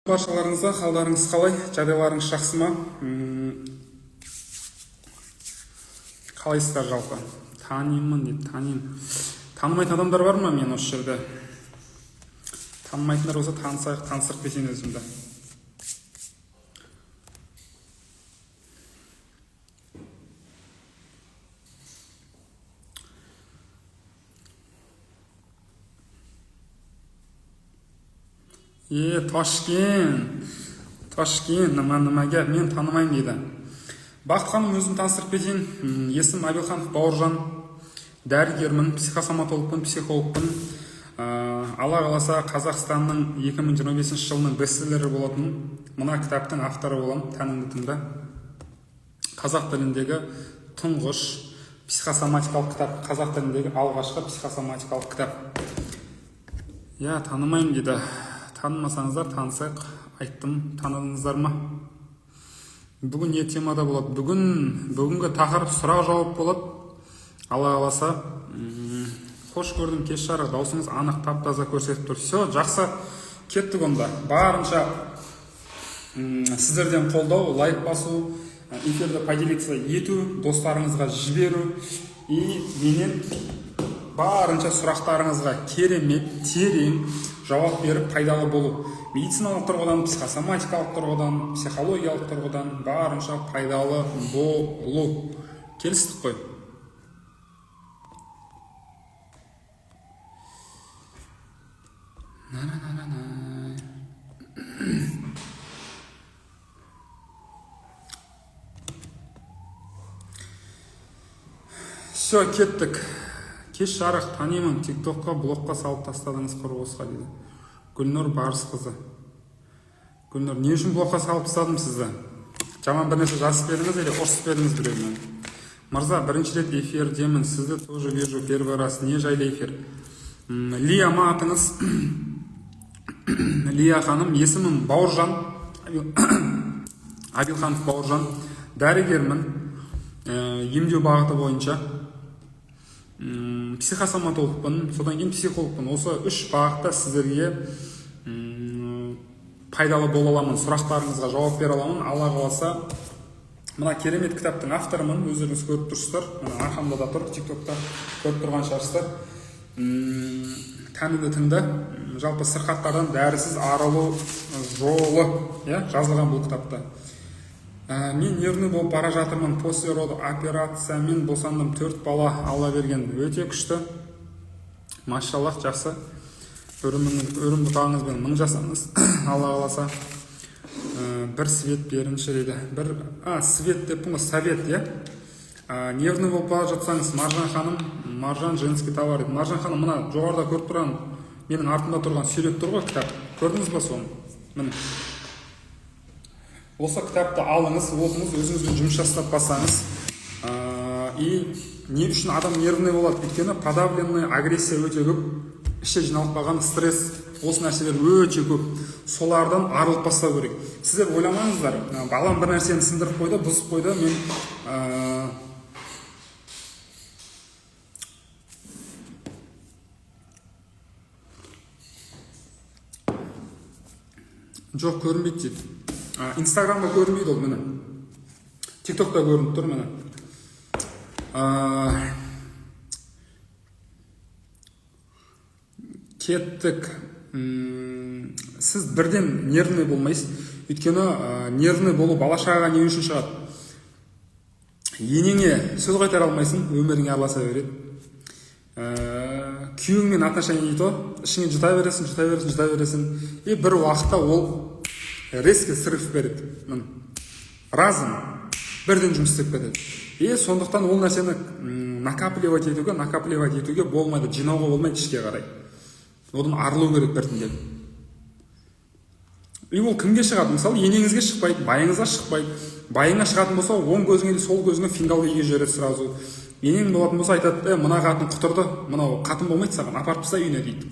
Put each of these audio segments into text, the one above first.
Баршаларыңызға қалдарыңыз қалай? Жағдайларыңыз жақсы ма? Қалайсыздар жалпы? Танимын дейді, танимын. Танымайтын адамдар бар ма мен осы жерде? Танымайтындар болса танысайық, таныстырып кетейін өзімді. Ташкен, німаге, мен танымайын дейді. Бақыт ханым, өзім таныстырып кетейін. Есім Абилханов Бауыржан, дәрігермін, психосоматологпын, психологпын. Алла қаласа Қазақстанның 2025 жылының бестселлері болатын мына кітаптың авторы боламын, тәніңді тыңда. Қазақ тіліндегі тұңғыш психосоматикалық кітап, қазақ тіліндегі алғашқы психосоматикалық кітап. Танымайын дейді. Танымасаңыздар танысайық, айттым, таныдыңыздар ма? Бүгін не темада болады? Бүгінгі тақырып сұрақ жауап болады. Алла қаласа, қош көрдім, кеш жарық, даусыңыз анық, тап-таза көрсетіп тұр. Все, жақсы, кеттік онда. Барынша сіздерден қолдау, лайк басу, эфирді поделиться ету, достарыңызға жіберу и менен барынша сұрақтарыңызға керемет, терең жауап беріп пайдалы болу. Медициналық тұрғыдан, психосоматикалық тұрғыдан, психологиялық тұрғыдан барынша пайдалы болу. Келістік қой. Все, кеттік. Кеш жарық, танимын, тиктокқа, блогқа салып тастадыңыз құрғысқа дейді. Гүлнұр Барысқызы. Гүлнұр, не үшін блогқа салып тастадым сізді? Жаман бір нәрсе жазып бердіңіз, или ұрсып бердіңіз біреумен? Мырза, бірінші рет эфирдемін, сізді тоже вижу первый раз. Не жайлы эфир? Лия ма атыңыз? Лия ханым, есімім Бауыржан, Абилханов Бауыржан, дәрігермін, емдеу бағыты бойынша. Психосоматологпын, содан кейін психологпын. Осы үш бағытта сіздерге пайдалы бола аламын, сұрақтарыңызға жауап бере аламын. Алла қаласа, мына керемет кітаптың авторымын, өздеріңіз көріп тұрсыздар. Арқамда да тұр, тиктокта көріп тұрған шығарсыздар. Тәніңді тыңда, жалпы сырқаттардан дәрісіз арылу жолы жазылған бұл кітапта. Мен нервный болып бара жатырмын, после роды операциямен босандым, 4 бала алла берген, өте күшті. Машаллах, жақсы. Өрім бұтағыңызбен 1000 жасаңыз, алла қаласа. Бір свет берінші дейді. Свет деп бұны совет, Нервный болып бара жатсаңыз, Маржан ханым, Маржан женский товар. Маржан ханым, мына жоғарда көріп тұрған, менің артымда тұрған сурет тұр ғой, кітап. Көрдіңіз ба соны? Міне. Осы кітапты алыңыз, оқыңыз, өзіңізбен жұмыс жасап басаңыз. И не үшін адам нервный болады? Өйткені подавленный агрессия өте көп, іште жиналып қалған стресс, осы нәрселер өте көп. Солардан арылып бастау керек. Сіздер ойламаңыздар, балам бір нәрсені сындырып қойды, бұзып қойды, мен жоқ, көрінбейді дейді. Инстаграмда көрінбейді ол, мені. Тиктокта көрініп тұр, мені. Кеттік. Сіз бірден нервный болмайсыз. Өйткені нервный болу бала-шағаға не үшін шығады? Енеңе сөз қайтара алмайсың, өміріңе араласа береді. Күйеуіңмен отношения дейді, ішіңе жұта бересің. И бір уақытта ол резко срыв береді. Разым бірден жұмыс істеп кетеді. И сондықтан ол нәрсені накапливать етуге болмайды, жинауға болмайды ішке қарай. Одан арылу керек біртіндеп. И ол кімге шығады? Мысалы, енеңізге шықпайды, байыңызға шықпайды. Байыңа шығатын болса, оң көзіңе или сол көзіңе фингал киге жібереді сразу. Енең болатын болса айтады, мына қатын құтырды, мынау қатын болмайды саған, апарып тастап үйіне дейді.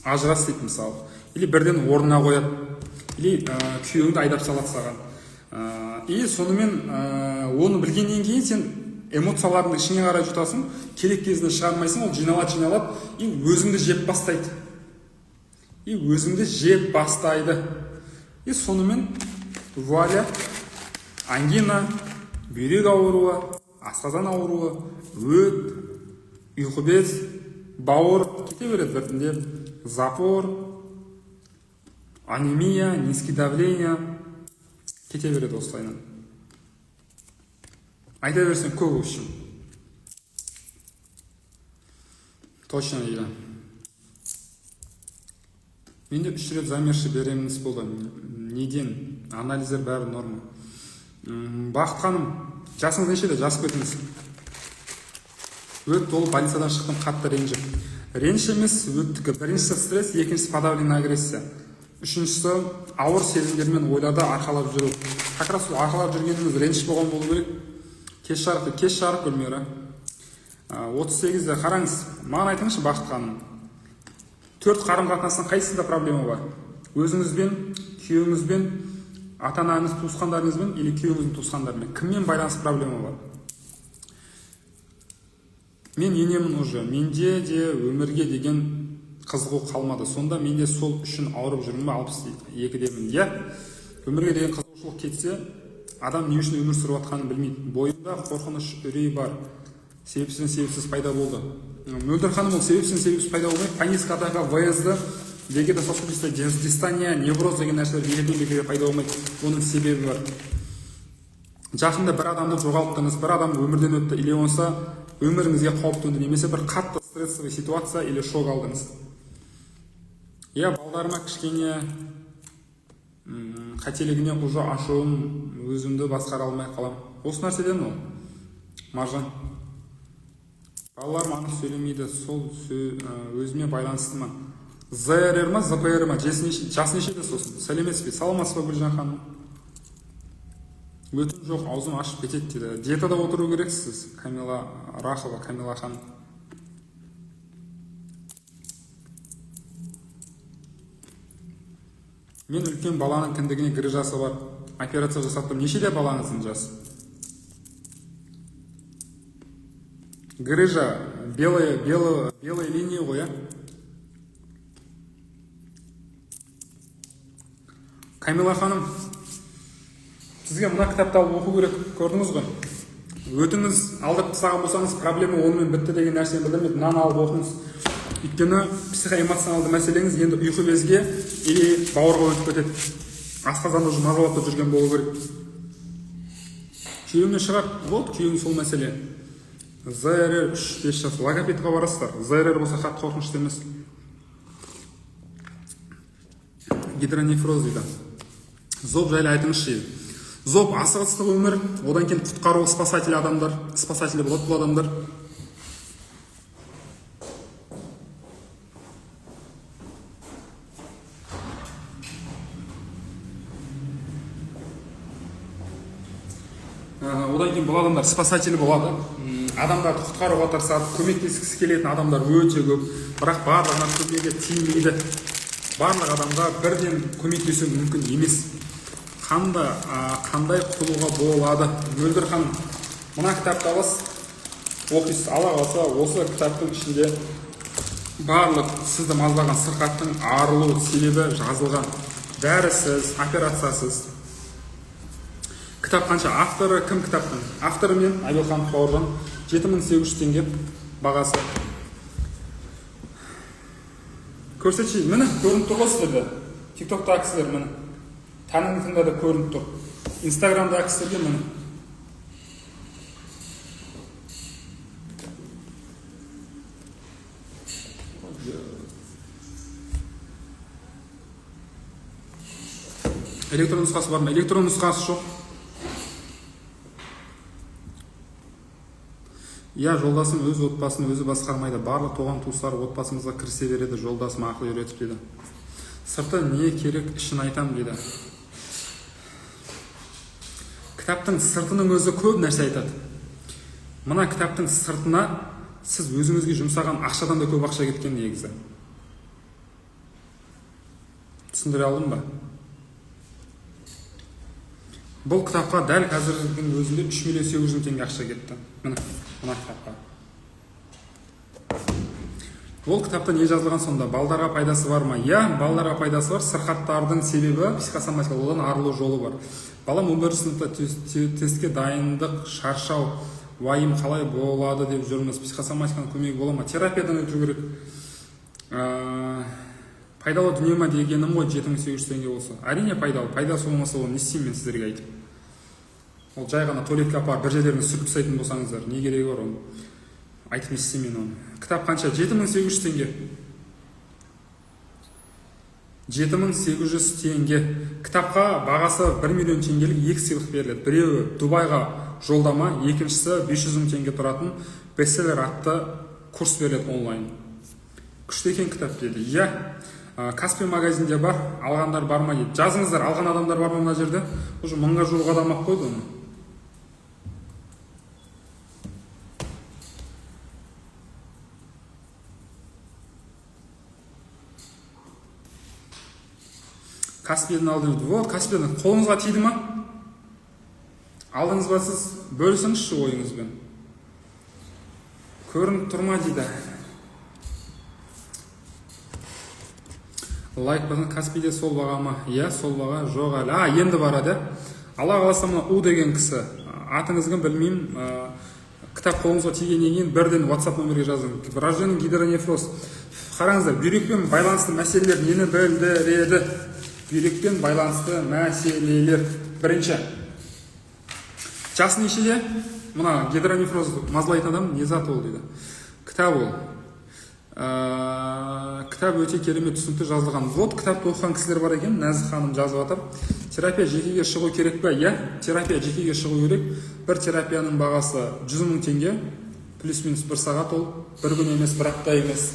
Ажырас дейді мысалы. Или бірден орнына қояды. Или күйеуіңді айдап салады саған. И сонымен оны білгеннен кейін сен эмоциялардың ішіне қарай жұтасың, керек кезінде шығармайсың, ол жиналады, и өзіңді жеп бастайды. И сонымен вуаля, ангина, бүйрек ауруы, асқазан ауруы, өт, ұйқы без, бауыр кете береді біртіндеп, запор, анемия, низкий давление кете береді осылайынан. Айта берсең көп үшін. Точно дейді. Менде 3 рет замерші беременность болды. Неден? Анализдер бәрі норма. Бақыт ханым, жасыңыз нешеде? Жасып кетіңіз. Өт толы больницадан шықтым, қатты ренжіп. Реніш емес, өттікі. Біріншісі стресс, екіншісі подавленная агрессия. Үшіншісі ауыр сезімдермен ойларда арқалап жүру. Как раз арқалап жүргеніңіз реніш болған болу керек. Кеш жарық Гүлмира. 38-де қараңыз, маған айтыңызшы Бақыт ханым. 4 қарым-қатынастың қайсысында проблема бар? Өзіңізбен, күйеуіңізбен, ата-анаңыз, туысқандарыңызбен или күйеуіңіздің туысқандарымен? Кіммен байланыс проблема бар? Мен енемін уже. Менде де өмірге деген қызығу қалмады. Сонда менде сол үшін ауырып жүрмін бе? 62-демін. Иә, өмірге деген қызығушылық кетсе, адам не үшін өмір сүріп жатқанын білмейді. Бойында қорқыныш, үрей бар. Себепсіз пайда болды. Мөлдір ханым, ол себепсіз пайда болмайды. Паническая атака, ВСД, вегетососудистая дистания, невроз деген нәрселер бекеде пайда болмайды. Оның себебі бар. Жақында бір адамды жоғалттыңыз, бір адам өмірден өтті, или онса өміріңізге қауіп төнді, немесе бір қатты стрессовый ситуация или шок алдыңыз. Иә, балдарыма кішкене қателігіне уже ашуым, өзімді басқара алмай қалам. Осы нәрседен ол, Маржан. Балаларым анық сөйлемейді, сол өзіме байланысты ма? ЗРР ма, ЗПР ма? Жас нешеде сосын? Сәлеметсіз бе? Саламатсыз ба Гүлжан ханым? Өтім жоқ, аузым ашып кетеді дейді. Диетада отыру керексіз, Камила Рахова, Камила ханым. Мен үлкен баланың кіндігіне грыжасы бар. Операция жасаттым. Нешеде балаңыздың жасы? Грыжа, белая линия ғой, а? Камила ханым, сізге мына кітапты алып оқу керек, көрдіңіз ғой? Өтіңіз алдырып тастаған болсаңыз, проблема онымен бітті деген нәрсені білдірмейді. Мынаны алып оқыңыз. Өйткені психоэмоционалды мәселеңіз енді ұйқы безге или бауырға өтіп кетеді. Асқазанды уже мазалап жүрген болу керек. Күйеуіне шығар, вот күйеуің сол мәселе. ЗРР 3-5 жас, логопедқа барасыздар. ЗРР болса қатты қорқынышты емес. Гидронефроз дейді. Зоб жайлы айтыңызшы. Зоб асығыстық өмір, одан кейін құтқару спасатель адамдар, спасатель болады бұл адамдар. Одан кейін бұл адамдар спасатель болады. Адамдарды құтқаруға тырысады, көмектескісі келетін адамдар өте көп, бірақ барлығына көмегі тимейді. Барлық адамға бірден көмектесу мүмкін емес. Қандай құтылуға болады? Мөлдір ханым, мына кітапты аласыз, оқисыз, ала қалса, осы кітаптың ішінде барлық сізді мазалаған сырқаттың арылу себебі жазылған. Дәрісіз, операциясыз. Кітап қанша? Авторы кім кітаптың? Авторы мен Айбелхан Бауыржан. 7800 теңге бағасы. Көрсетші, міне, көрініп тұр ғой сіздерде. Тиктокта кісілер міне. Таныңызда да көрініп тұр. Инстаграмда кісілерге міне. Электрон нұсқасы бар ма? Электрон нұсқасы жоқ. Я жолдасым өз отбасын өзі басқармайды. Барлық туған туыстары отбасымызға кірісе береді. Жолдасым ақыл үйретіп дейді. Сырты не керек ішін айтам дейді. Кітаптың сыртының өзі көп нәрсе айтады. Мына кітаптың сыртына сіз өзіңізге жұмсаған ақшадан да көп ақша кеткен негізі. Түсіндіре алдым ба? Бұл кітапқа дәл қазірдің өзінде 3.800.000 теңге ақша кетті. Мына кітапқа. Ол кітапта не жазылған сонда? Балдарға пайдасы бар ма? Иә, балдарға пайдасы бар. Сырқаттардың себебі психосоматика, одан арылу жолы бар. Балам 11 сыныпта тестке дайындық, шаршау, уайым қалай болады деп жүрміз. Психосоматиканың көмегі бола ма? Терапиядан өту керек. Пайдалы дүние ма дегенім ғой, 7800 теңге болса. Әрине пайдалы. Пайдасы болмаса оны не істеймін мен сіздерге айтып. Ол жай ғана туалетке апарып бір жерлерін сүріп тастайтын болсаңыздар, не керегі бар оны? Айтып не істеймін оны. Кітап қанша? 7800 теңге. 7800 теңге. Кітапқа бағасы 1 миллион теңгелік 2 сыйлық беріледі. Біреуі Дубайға жолдама, екіншісі 500 мың теңге тұратын бестселлер атты курс беріледі онлайн. Күшті екен кітап деді. Иә, Каспи магазинде бар, алғандар бар ма дейді. Жазыңыздар, алған адамдар бар ма мына жерде? Уже 1000-ға жуық адам ақ қойды оны. Каспидің алдыңыз. Вот, Каспидің қолыңызға тиді ма? Алдыңыз ба сіз? Бөлісіңізші ойыңызбен. Көрініп тұрма дейді. Лайк басын. Каспиде сол баға ма? Иә, сол баға жоқ әлі. Енді барады. Алла қаласа мына У деген кісі. Атыңызға білмеймін. Кітап қолыңызға тигеннен кейін бірден WhatsApp нөмірге жазың. Врожденный гидронефроз. Қараңыздар, бүйрекпен байланысты мәселелер нені білдіреді? Бүйрекпен байланысты мәселелер. Бірінші, жасы нешеде? Мына гидронефроз мазалайтын адам не зат ол дейді. Кітап ол. Кітап өте керемет түсінікті жазылған. Вот кітапты оқыған кісілер бар екен, Нәзік ханым жазып жатыр. Терапия жекеге шығу керек пе? Иә, терапия жекеге шығу керек. Бір терапияның бағасы 100 мың теңге, плюс-минус 1 сағат ол. Бір күн емес, бір апта емес.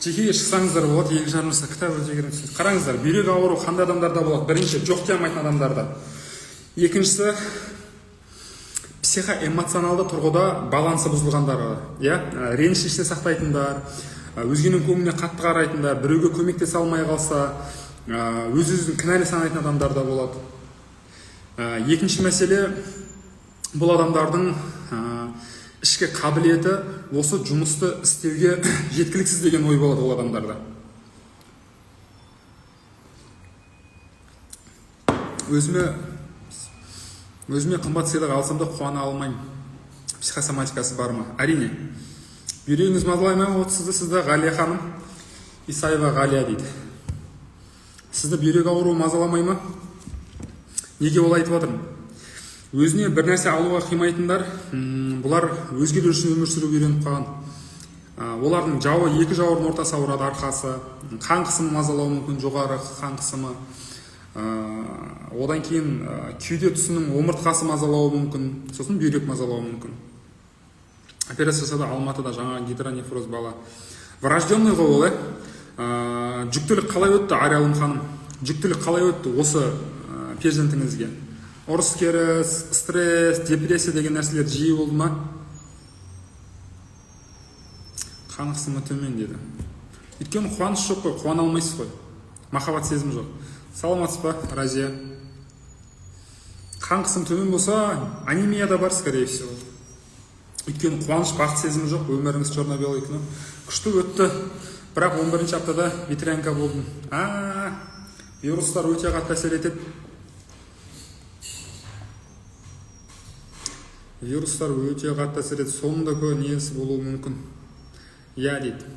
Жекеге шықсаңыздар болады, 2,5 сағат кітап өте керек. Қараңыздар, бүйрек ауыру қандай адамдарда болады? Бірінші, жоқ дей алмайтын адамдарда. Екіншісі, психоэмоционалды тұрғыда балансы бұзылғандар. Иә, реніш іште сақтайтындар, өзгенің көңіліне қатты қарайтындар, біреуге көмектесе алмай қалса, өз-өзін кінәлі санайтын адамдарда болады. Екінші мәселе, бұл адамдардың ішкі қабілеті осы жұмысты істеуге жеткіліксіз деген ой болады ол адамдарда. Өзіме қымбат сыйлық алсам да қуана алмаймын. Психосоматикасы бар ма? Әрине. Бүйрегіңіз мазалаймай ма сізді Ғалия ханым? Исаева Ғалия дейді. Сізді бүйрек ауруы мазаламай ма? Неге ол айтып отырмын? Өзіне бір нәрсе алуға қимайтындар, бұлар өзгелер үшін өмір сүруге үйреніп қалған. Олардың жауы, екі жауырын ортасы ауырады, арқасы, қан қысымы мазалауы мүмкін, жоғары қан қысымы. Одан кейін кеуде тұсының омыртқасы мазалауы мүмкін, сосын бүйрек мазалауы мүмкін. Операция жасады Алматыда жаңа гидронефроз бала. Врожденный ғой ол, жүктілік қалай өтті, Ариалым ханым? Жүктілік қалай өтті осы перзентіңізге? Ұрыс керіс, стресс, депрессия деген нәрселер жиі болды ма? Қан қысымы төмен деді. Өйткені қуаныш жоқ қой, қуана алмайсыз ғой. Махаббат сезімі жоқ. Саламатсыз ба, Разия? Қан қысым төмен болса, анемия да бар, скорее всего. Өйткені қуаныш, бақыт сезімі жоқ, өміріңіз черно-белый кино. Күшті өтті. Бірақ 11-ші аптада ветрянка болдым. Вирустар өте қатты әсер етеді. Вирустар өте қатты әсер етеді. Соның да несі болуы мүмкін. Иә дейді.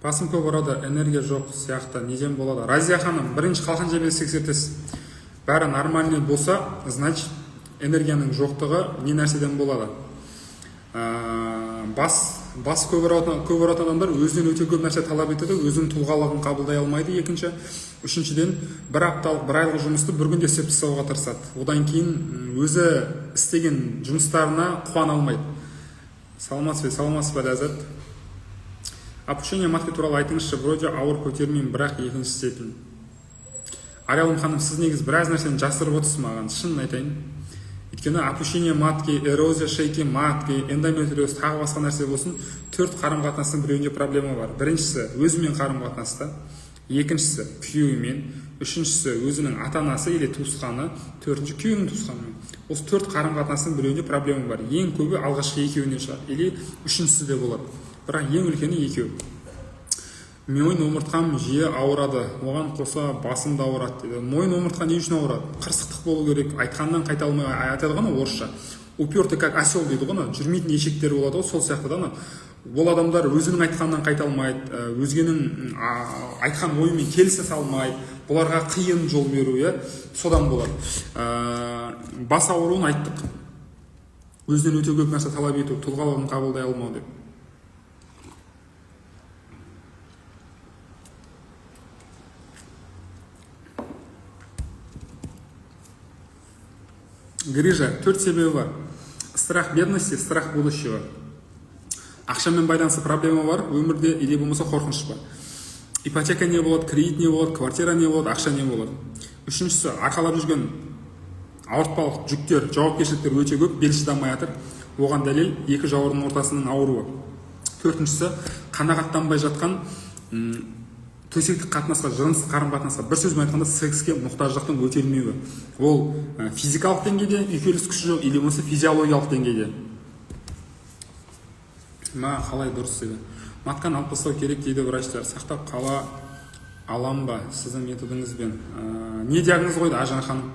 Басым көп ұрады, энергия жоқ сияқты, неден болады? Разия ханым, бірінші қалқан жебесі тексертесіз. Бәрі нормальный болса, значит, энергияның жоқтығы не нәрседен болады? Бас көп ұратын адамдар өзінен өте көп нәрсе талап етеді, өзінің тұлғалығын қабылдай алмайды. Екінші, үшіншіден, бір апталық, бір айлық жұмысты бір күнде істеп тастауға тырысады. Одан кейін өзі істеген жұмыстарына қуана алмайды. Саламатсыз ба Ләззат? Опущение матки туралы айтыңызшы, вроде ауыр көтермеймін, бірақ екінші степень. Аралым ханым, сіз негіз біраз нәрсені жасырып отырсыз маған, шынын айтайын. Өйткені опущение матки, эрозия шейки матки, эндометриоз, тағы басқа нәрсе болсын, 4 қарым-қатынастың біреуінде проблема бар. Біріншісі өзімен қарым-қатынаста, екіншісі күйеуімен, үшіншісі өзінің ата-анасы или туысқаны, төртінші күйеуінің туысқанымен. Осы 4 қарым-қатынастың біреуінде проблема бар. Ең көбі алғашқы екеуінен шығар, или үшіншісі де болады. Бірақ ең үлкені екеу. Мойын омыртқам жиі ауырады, оған қоса басым да ауырады дейді. Мойын омыртқа не үшін ауырады? Қырсықтық болу керек, айтқаннан қайта алмай айтады ғана орысша. Упертый как осел дейді ғана, жүрмейтін ешектер болады ғой, сол сияқты да. Ол адамдар өзінің айтқаннан қайта алмайды, өзгенің айтқан ойымен келісе салмайды, бұларға қиын жол беру, содан болады. Бас ауруын айттық. Өзінен өте көп нәрсе талап ету, тұлғалығын қабылдай алмау деп. Грижа, 4 себебі бар. Страх бедности, страх будущего. Ақшамен байланысты проблема бар, өмірде или болмаса қорқыныш бар. Ипотека не болады, кредит не болады, квартира не болады, ақша не болады. Үшіншісі, арқалап жүрген ауыртпалық жүктер, жауапкершіліктер өте көп, бел шыдамай жатыр. Оған дәлел екі жауырынның ортасының ауруы. Төртіншісі, қанағаттанбай жатқан төсектік қатынасқа, жыныстық қарым-қатынасқа, бір сөзбен айтқанда секске мұқтаждықтың өтелмеуі. Ол физикалық деңгейде, үйкеліс күші жоқ, или болмаса физиологиялық деңгейде. Қалай дұрыс дейді. Матканы алып тастау керек дейді врачтар. Сақтап қала алам ба сіздің методыңызбен? Не диагноз қойды Ажан ханым?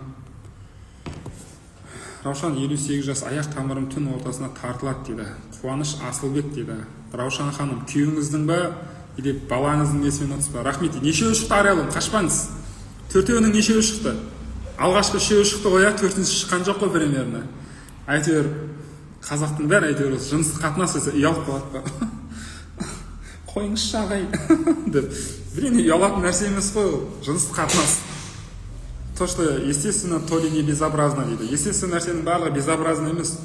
Раушан 58 жас, аяқ тамырым түн ортасына тартылады дейді. Қуаныш Асылбек дейді. Раушан ханым, күйеуіңіздің ба или балаңыздың несімен отырсыз ба? Рахмет. Нешеуі шықты Аралым? Қашпаңыз. Төртеуінің нешеуі шықты? Алғашқы үшеуі шықты ғой, төртінші шыққан жоқ қой примерно. Әйтеуір қазақтың бәрі әйтеуір жыныстық қатынас десе ұялып қалады ба? Қойыңызшы ағай деп. Блин, ұялатын нәрсе емес қой ол, жыныстық қатынас. То, что естественно, то ли не безобразно дейді. Естественно нәрсенің барлығы безобразно емес.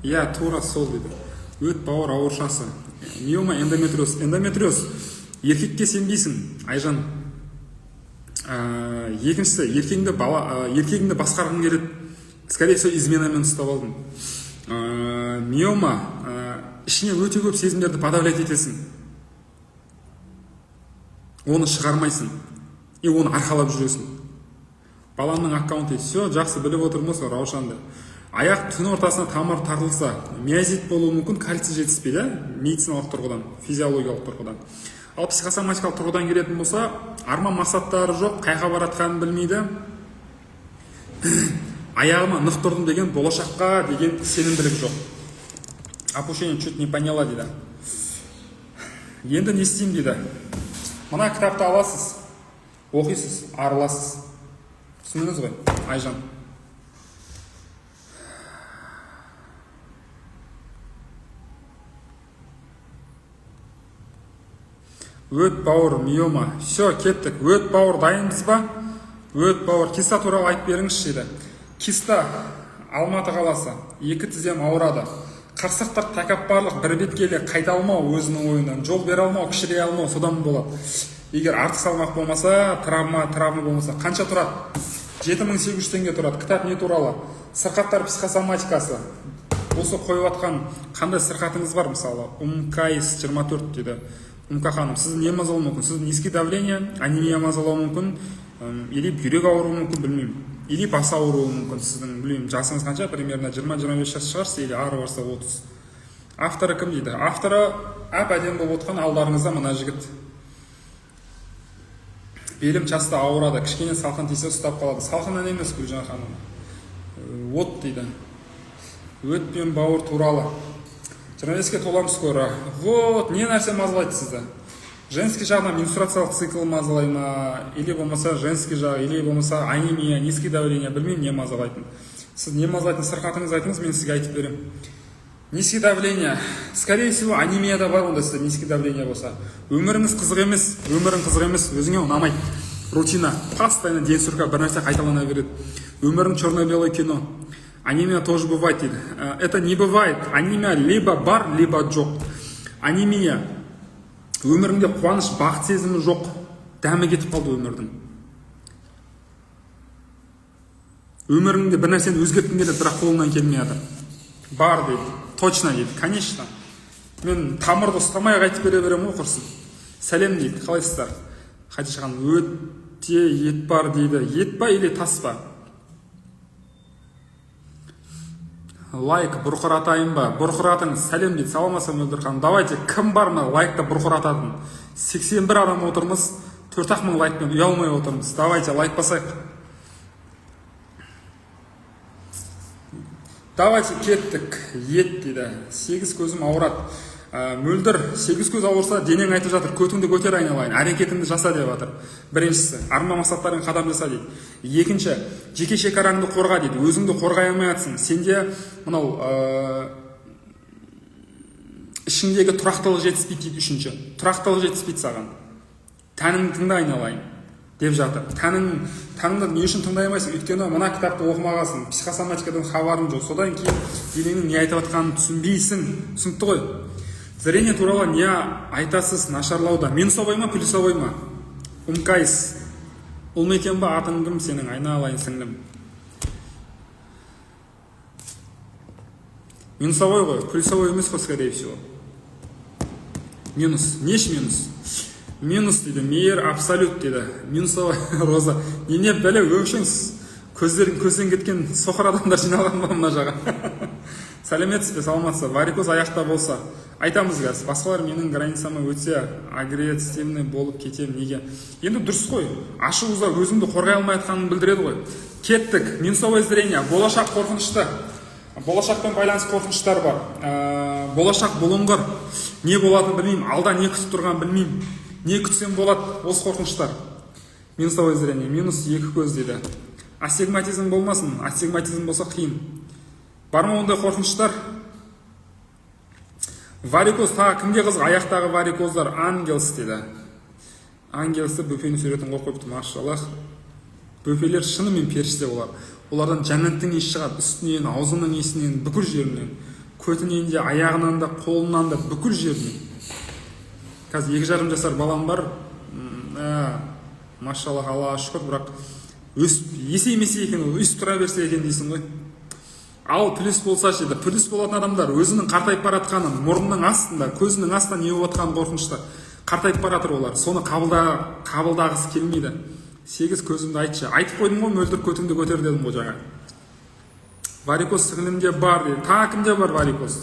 Я тура сол дейді. Өт бауыр ауыршасы. Миома, эндометриоз. Эндометриоз еркекке сенбейсің, Айжан. Екіншісі, еркегіңді басқарғың келеді. Скорее всего, изменамен ұстап алдың. Миома, ішіне өте көп сезімдерді подавлять етесің. Оны шығармайсың. И оны арқалап жүресің. Баламның аккаунты, все, жақсы біліп отырмыз Раушанды. Аяқ түн ортасына тамыр тартылса, миозит болуы мүмкін, кальций жетіспейді, медициналық тұрғыдан, физиологиялық тұрғыдан. Ал психосоматикалық тұрғыдан келетін болса, арман мақсаттары жоқ, қайға баратқанын білмейді. Аяғыма нық тұрдым деген, болашаққа деген сенімділік жоқ. Опущение чуть не поняла дейді. Енді не істеймін дейді. Мына кітапты аласыз, оқисыз, арыласыз. Түсіндіңіз ғой, Айжан. Өт бауыр, миома. Все, кеттік. Өт бауыр дайынбыз ба? Өт бауыр. Киста туралы айтып беріңіз дейді. Киста, Алматы қаласы. 2 тізем ауырады. Қырсықтық, тәкаппарлық, бір беткейлі қайта алмау өзінің ойынан. Жол бере алмау, кішірей алмау, содан болады. Егер артық салмақ болмаса, травма болмаса, қанша тұрады? 7800 теңге тұрады. Кітап не туралы? Сырқаттар психосоматикасы. Осы қойып атқан қандай сырқатыңыз бар мысалы? Умкайс 24 дейді. Умка ханым, сізді не мазалауы мүмкін? Сізді низкий давление, анемия мазалауы мүмкін, или бүйрек ауруы мүмкін, білмеймін. Или бас ауруы мүмкін сіздің, білмеймін, жасыңыз қанша, примерно 20-25 жас шығарсыз, или ары барса 30. Авторы кім дейді? Авторы әп-әдемі болып отқан алдарыңызда мына жігіт. Белім часто ауырады, кішкене салқын тисе ұстап қалады. Салқыннан емес, Гүлжан ханым. От дейді. Өт пен бауыр туралы. 25-ке толамыз скоро. Вот, не нәрсе мазалайды сізді? Женский жағынан менструациялық цикл мазалай ма, или болмаса женский жағы, или болмаса анемия, низкий давление, білмеймін не мазалайтын. Сіз не мазалайтын сырқатыңыз айтыңыз, мен сізге айтып берем. Низкий давление. Скорее всего, анемияда бар онда сізде низкий давление болса. Өміріңіз қызық емес, өзіңе ұнамайды. Рутина, постоянно ден сүрка бір нәрсе қайталана береді. Өмірің черно-белое кино. Анемия тоже бывает дейді. Это не бывает. Анемия либо бар, либо жоқ. Анемия. Өміріңде қуаныш, бақыт сезімі жоқ. Дәмі кетіп қалды өмірдің. Өміріңде бір нәрсені өзгерткің келеді, бірақ қолыңнан келмей жатыр. Бар дейді. Точно дейді. Конечно. Мен тамырды ұстамай қайтып бере беремін ғой құрсын. Сәлем дейді. Қалайсыздар? Хадиша ханым, өте ет бар дейді. Ет па или тас па? Лайк бұрқыратайын ба? Бұрқыратыңыз. Сәлем дейді. Саламатсыз Мөлдір ханым. Давайте, кім бар ма лайкта бұрқырататын? 81 адам отырмыз. 4-ақ мың лайкпен ұялмай отырмыз. Давайте, лайк басайық. Давайте кеттік. Ет дейді. 8 көзім ауырады. Мөлдір, 8 көз ауырса денең айтып жатыр, көтіңді көтер айналайын, әрекетіңді жаса деп жатыр. Біріншісі, арман мақсаттарың қадам жаса дейді. Екінші, жеке шекараңды қорға дейді. Өзіңді қорғай алмай жатсың. Сенде мынау ішіңдегі тұрақтылық жетіспейді дейді. Үшінші, тұрақтылық жетіспейді саған. Тәніңді тыңда айналайын деп жатыр. Тәніңді не үшін тыңдай алмайсың? Өйткені мына кітапты оқымағансың, психосоматикадан хабарың жоқ. Содан кейін денеңнің не айтып жатқанын түсінбейсің. Түсінікті ғой? Зрение туралы не айтасыз нашарлауда? Минусовой ма, плюсовой ма? Умкайсыз. Ол мекен ба, атың кім сенің, айналайын сіңлім. Минусовой ғой, плюсовой емес қой, скорее всего. Минус. Неш минус? Минус дейді, мейір абсолют дейді. Минусовой роза. Нене бәле өкшіңіз. Көзден кеткен соқыр адамдар жиналған ба мына жаға? Сәлеметсіз бе, саламатсыз. Варикоз аяқта болса айтамыз қазір. Басқалар менің границама өте агрессивный болып кетем неге? Енді дұрыс қой. Ашуызда өзіңді қорғай алмай жатқанын білдіреді ғой. Кеттік. Минусовое зрение. Болашақ қорқынышты. Болашақпен байланыс қорқыныштар бар. Болашақ бұлыңғыр. Не болатынын білмеймін. Алда не күтіп тұрған білмеймін. Не күтсем болады осы қорқыныштар. Минусовое зрение. Минус 2 көз дейді. Астигматизм болмасын. Астигматизм болса қиын. Бар ма ондай қорқыныштар? Варикоз, тағы кімге қызық? Аяқтағы варикоздар ангелс дейді. Ангелсті бөпенің суретін қойып қойыпты, машаллах. Бөпелер шынымен періште олар. Олардан жәннаттың иісі шығады, үстінен, аузының иісінен, бүкіл жерінен. Көтінен де, аяғынан да, қолынан да, бүкіл жерінен. Қазір 2,5 жасар балам бар. Машаллах, Аллаға шүкір, бірақ есеймесе екен, өсіп тұра берсе екен дейсің ғой. Ал плюс болса ше, плюс болатын адамдар өзінің қартайып баратқанын, мұрнының астында, көзінің астында не болып жатқанын қорқынышты. Қартайып баратыр олар. Соны қабылдағысы келмейді. 8 көзімді айтшы. Айтып қойдым ғой, мөлдір көтіңді көтер дедім ғой жаңа. Варикоз сіңлімде бар дейді. Тағы кімде бар варикоз?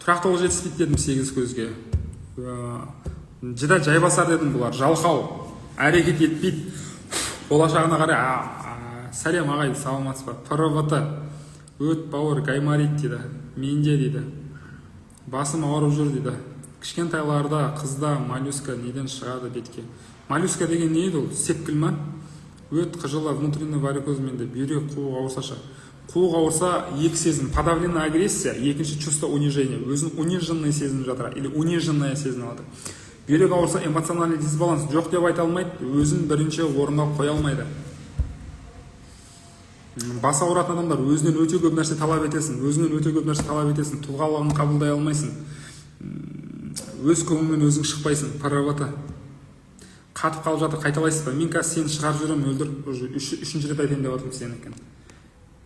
Тұрақтылық жетіспейді дедім 8 көзге. Жыда жайбасар дедім бұлар. Жалқау. Әрекет етпейді. Болашағына қарай. Сәлем ағай, саламатсыз ба? ПРВТ. Өт бауыр гаймарит дейді. Менде дейді. Басым ауырып жүр дейді. Кішкентайларда қызда моллюска неден шығады бетке? Моллюска деген не еді ол? Сепкіл ма? Өт қыжыла внутренний варикоз менде. Бүйрек қуық ауырсаша. Қуық ауырса екі сезім. Подавленная агрессия, екінші чувство унижения. Өзін униженный сезініп жатыр. Или униженная сезініп жатыр. Бүйрек ауырса эмоциональный дисбаланс жоқ деп айта алмайды. Өзін бірінші орынға қоя алмайды. Бас ауыратын адамдар өзінен өте көп нәрсе талап етесің. Тұлғалығын қабылдай алмайсың. Өз көңілмен өзің шықпайсың. ПРВТ. Қатып қалып жатыр, қайталайсыз ба? Мен қазір сені шығарып жүремін, өлдір. Үшінші рет айтайын деп отырмын сені екен.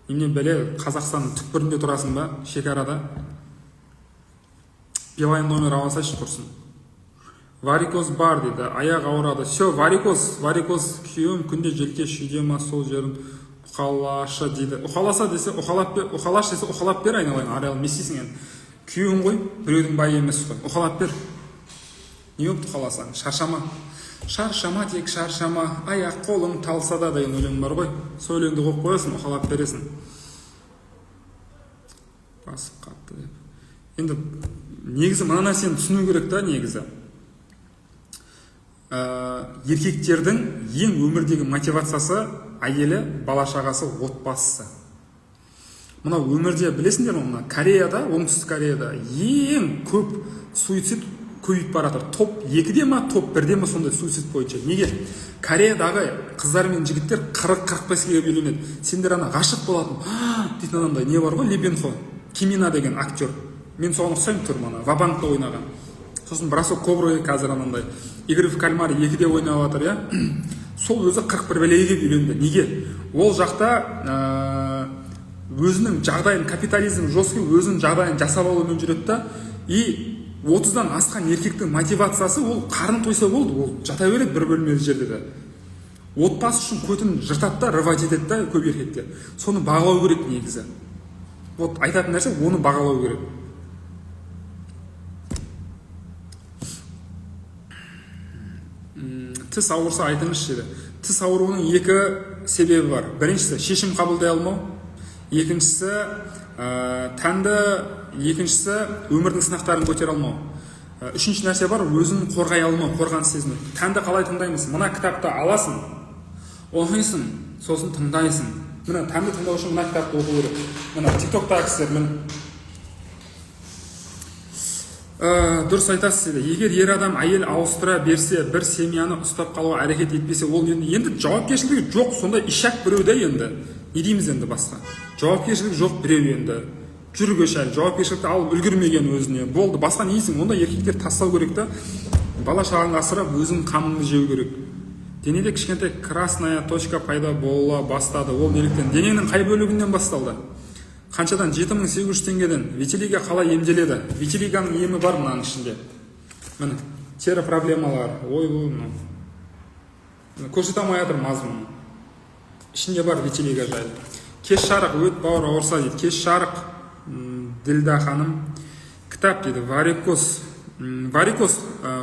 Неме біле, Қазақстанның түкпірінде тұрасың ба, шекарада. Билайн номер алсайшы құрсын. Варикоз бар дейді, аяқ ауырады. Все, варикоз күйеуім күнде желке шүйде ма, сол жерін ұқалашы дейді. Ұқаласа десе, ұқалаш десе, ұқалап бер, айналайын, арал, месейсің енді. Күйеуің ғой, біреудің байы емес қой. Ұқалап бер. Не өпті қаласаң? Шаршама тек шаршама, аяқ қолың талса да деген өлең бар ғой. Сол өлеңді қойып қоясың, ұқалап бересің. Басып қатты деп. Енді негізі мына нәрсені түсіну керек та, негізі. Еркектердің ең өмірдегі мотивациясы әйелі, бала шағасы, отбасысы. Мына өмірде білесіңдер ме, мына Кореяда, оңтүстік Кореяда ең көп суицид көбейіп баратыр. Топ 2-де ма, топ 1-де ма сондай суицид бойынша. Неге? Кореядағы қыздар мен жігіттер 40-45-ге үйленеді. Сендер ана ғашық болатын, дейтін адамдай не бар ғой, Ли Бен Хо, Кимина деген актер. Мен соған ұқсаймын тұр мана, Вабанкта ойнаған. Сосын Бросок Коброй қазір анандай Игры в кальмар 2-де ойнап жатыр, я. Сол өзі 41 бәлеге үйленді. Неге? Ол жақта өзінің жағдайын, капитализм жосқы өзінің жағдайын жасап алумен жүреді да, и 30-дан асқан еркектің мотивациясы ол қарны тойса болды, ол жата береді бір бөлмелі жерде де. Отбасы үшін көтін жыртады да, рывать етеді да көп еркектер. Соны бағалау керек негізі. Вот айтатын нәрсе, оны бағалау керек. Тіс ауырса айтыңызшы деді. Тіс ауруының 2 себебі бар. Біріншісі шешім қабылдай алмау, екіншісі екіншісі өмірдің сынақтарын көтере алмау. Үшінші нәрсе бар, өзін қорғай алмау, қорғаныс сезімі. Тәнді қалай тыңдаймыз? Мына кітапты аласың, оқисың, сосын тыңдайсың. Мына тәнді тыңдау үшін мына кітапты оқу керек. Мына TikTok-тағы кісілер, міне. Дұрыс айтасыз деді. Егер ер адам әйел ауыстыра берсе, бір семьяны ұстап қалуға әрекет етпесе, ол енді жауапкершілігі жоқ, сондай ишак біреуде енді. Не дейміз енді басқа? Жауапкершілік жоқ біреу енді. Жүргіш әлі, жауапкершілікті алып үлгермеген өзіне. Болды, басқа нейсің? Онда еркектер тастау керек та. Бала шағаңды асырап, өзің қамыңды жеу керек. Денеде кішкентай красная точка пайда бола бастады. Ол неліктен? Дененің қай бөлігінен басталды? Қаншадан? 7800 теңгеден. Витилиго қалай емделеді? Витилигоның емі бар мынаның ішінде. Міне, тері проблемалар. Көрсете алмай жатыр мазмұны. Ішінде бар витилиго жайлы. Кеш жарық, өт бауыр ауырса дейді. Кеш жарық, Ділда ханым. Кітап дейді, варикоз. Варикоз,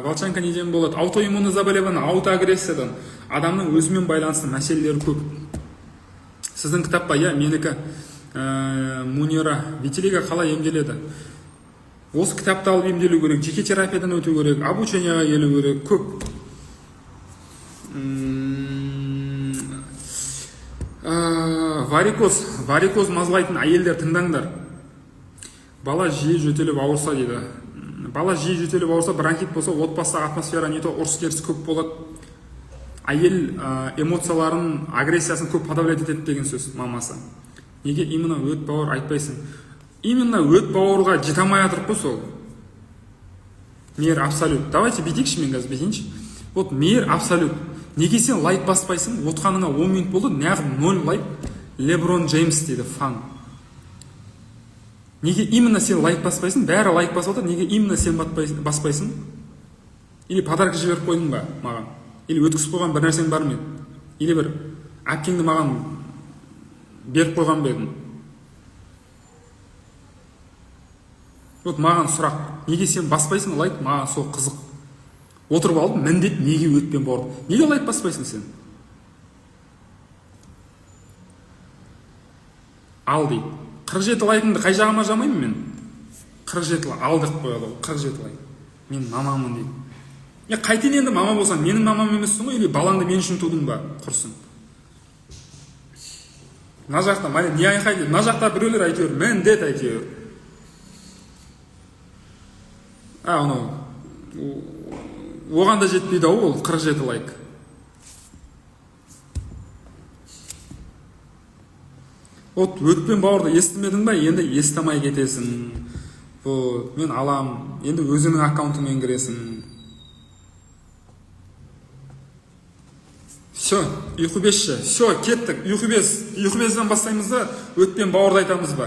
Волчанка неден болады? Аутоиммунный заболевание, аутоагрессиядан. Адамның өзімен байланысты мәселелері көп. Сіздің кітап ба, я, менікі Мунира. Витилиго қалай емделеді? Осы кітапты алып емделу керек, жеке терапиядан өту керек, обученияға келу керек, көп. Варикоз мазалайтын әйелдер тыңдаңдар. Бала жиі жөтеліп ауырса дейді. Бала жиі жөтеліп ауырса, бронхит болса, отбасыдағы атмосфера не то ұрыс-керіс көп болады. Әйел эмоцияларын, агрессиясын көп подавлять етеді деген сөз мамасы. Неге именно өт бауыр айтпайсың? Именно өт бауырға жете алмай жатырық қой сол. Мейір абсолют. Давайте бетейікші, мен қазір бетейінші. Вот мейір абсолют. Неге сен лайк баспайсың? Отқаныңа 10 минут болды, неғып 0 лайк. Леброн Джеймс дейді, фан. Неге именно сен лайк баспайсың? Бәрі лайк басып отыр, неге именно сен баспайсың? Или подарка жіберіп қойдың ба маған? Или өткізіп қойған бір нәрсең бар ма? Или бір әпкеңді маған беріп қойған ба едің? Вот маған сұрақ, неге сен баспайсың лайк? Маған сол қызық. Отырып алдым, міндет неге өтпен барды? Неге лайк баспайсың сен? Ал дейді. 47 лайкыңды қай жағыма жамаймын мен? 47 лайк, алдық қояды, 47 лайк. Мен мамамын дейді. Қайтен енді мама болсаң, менің мамам емессің ғой, или балаңды мен үшін тудың ба? Құрсын. Мына жақта, не айқай дейді? Мына жақта біреулер әйтеуір, міндет әйтеуір. Оған да жетпейді ау, ол 47 лайк. Вот өтпен бауырды естімедің ба, енді естімай кетесің. Мен алам, енді өзінің аккаунтымен кіресің. Все, ұйқы бесші. Все, кеттік. Ұйқы безден бастаймыз да, өтпен бауырды айтамыз ба?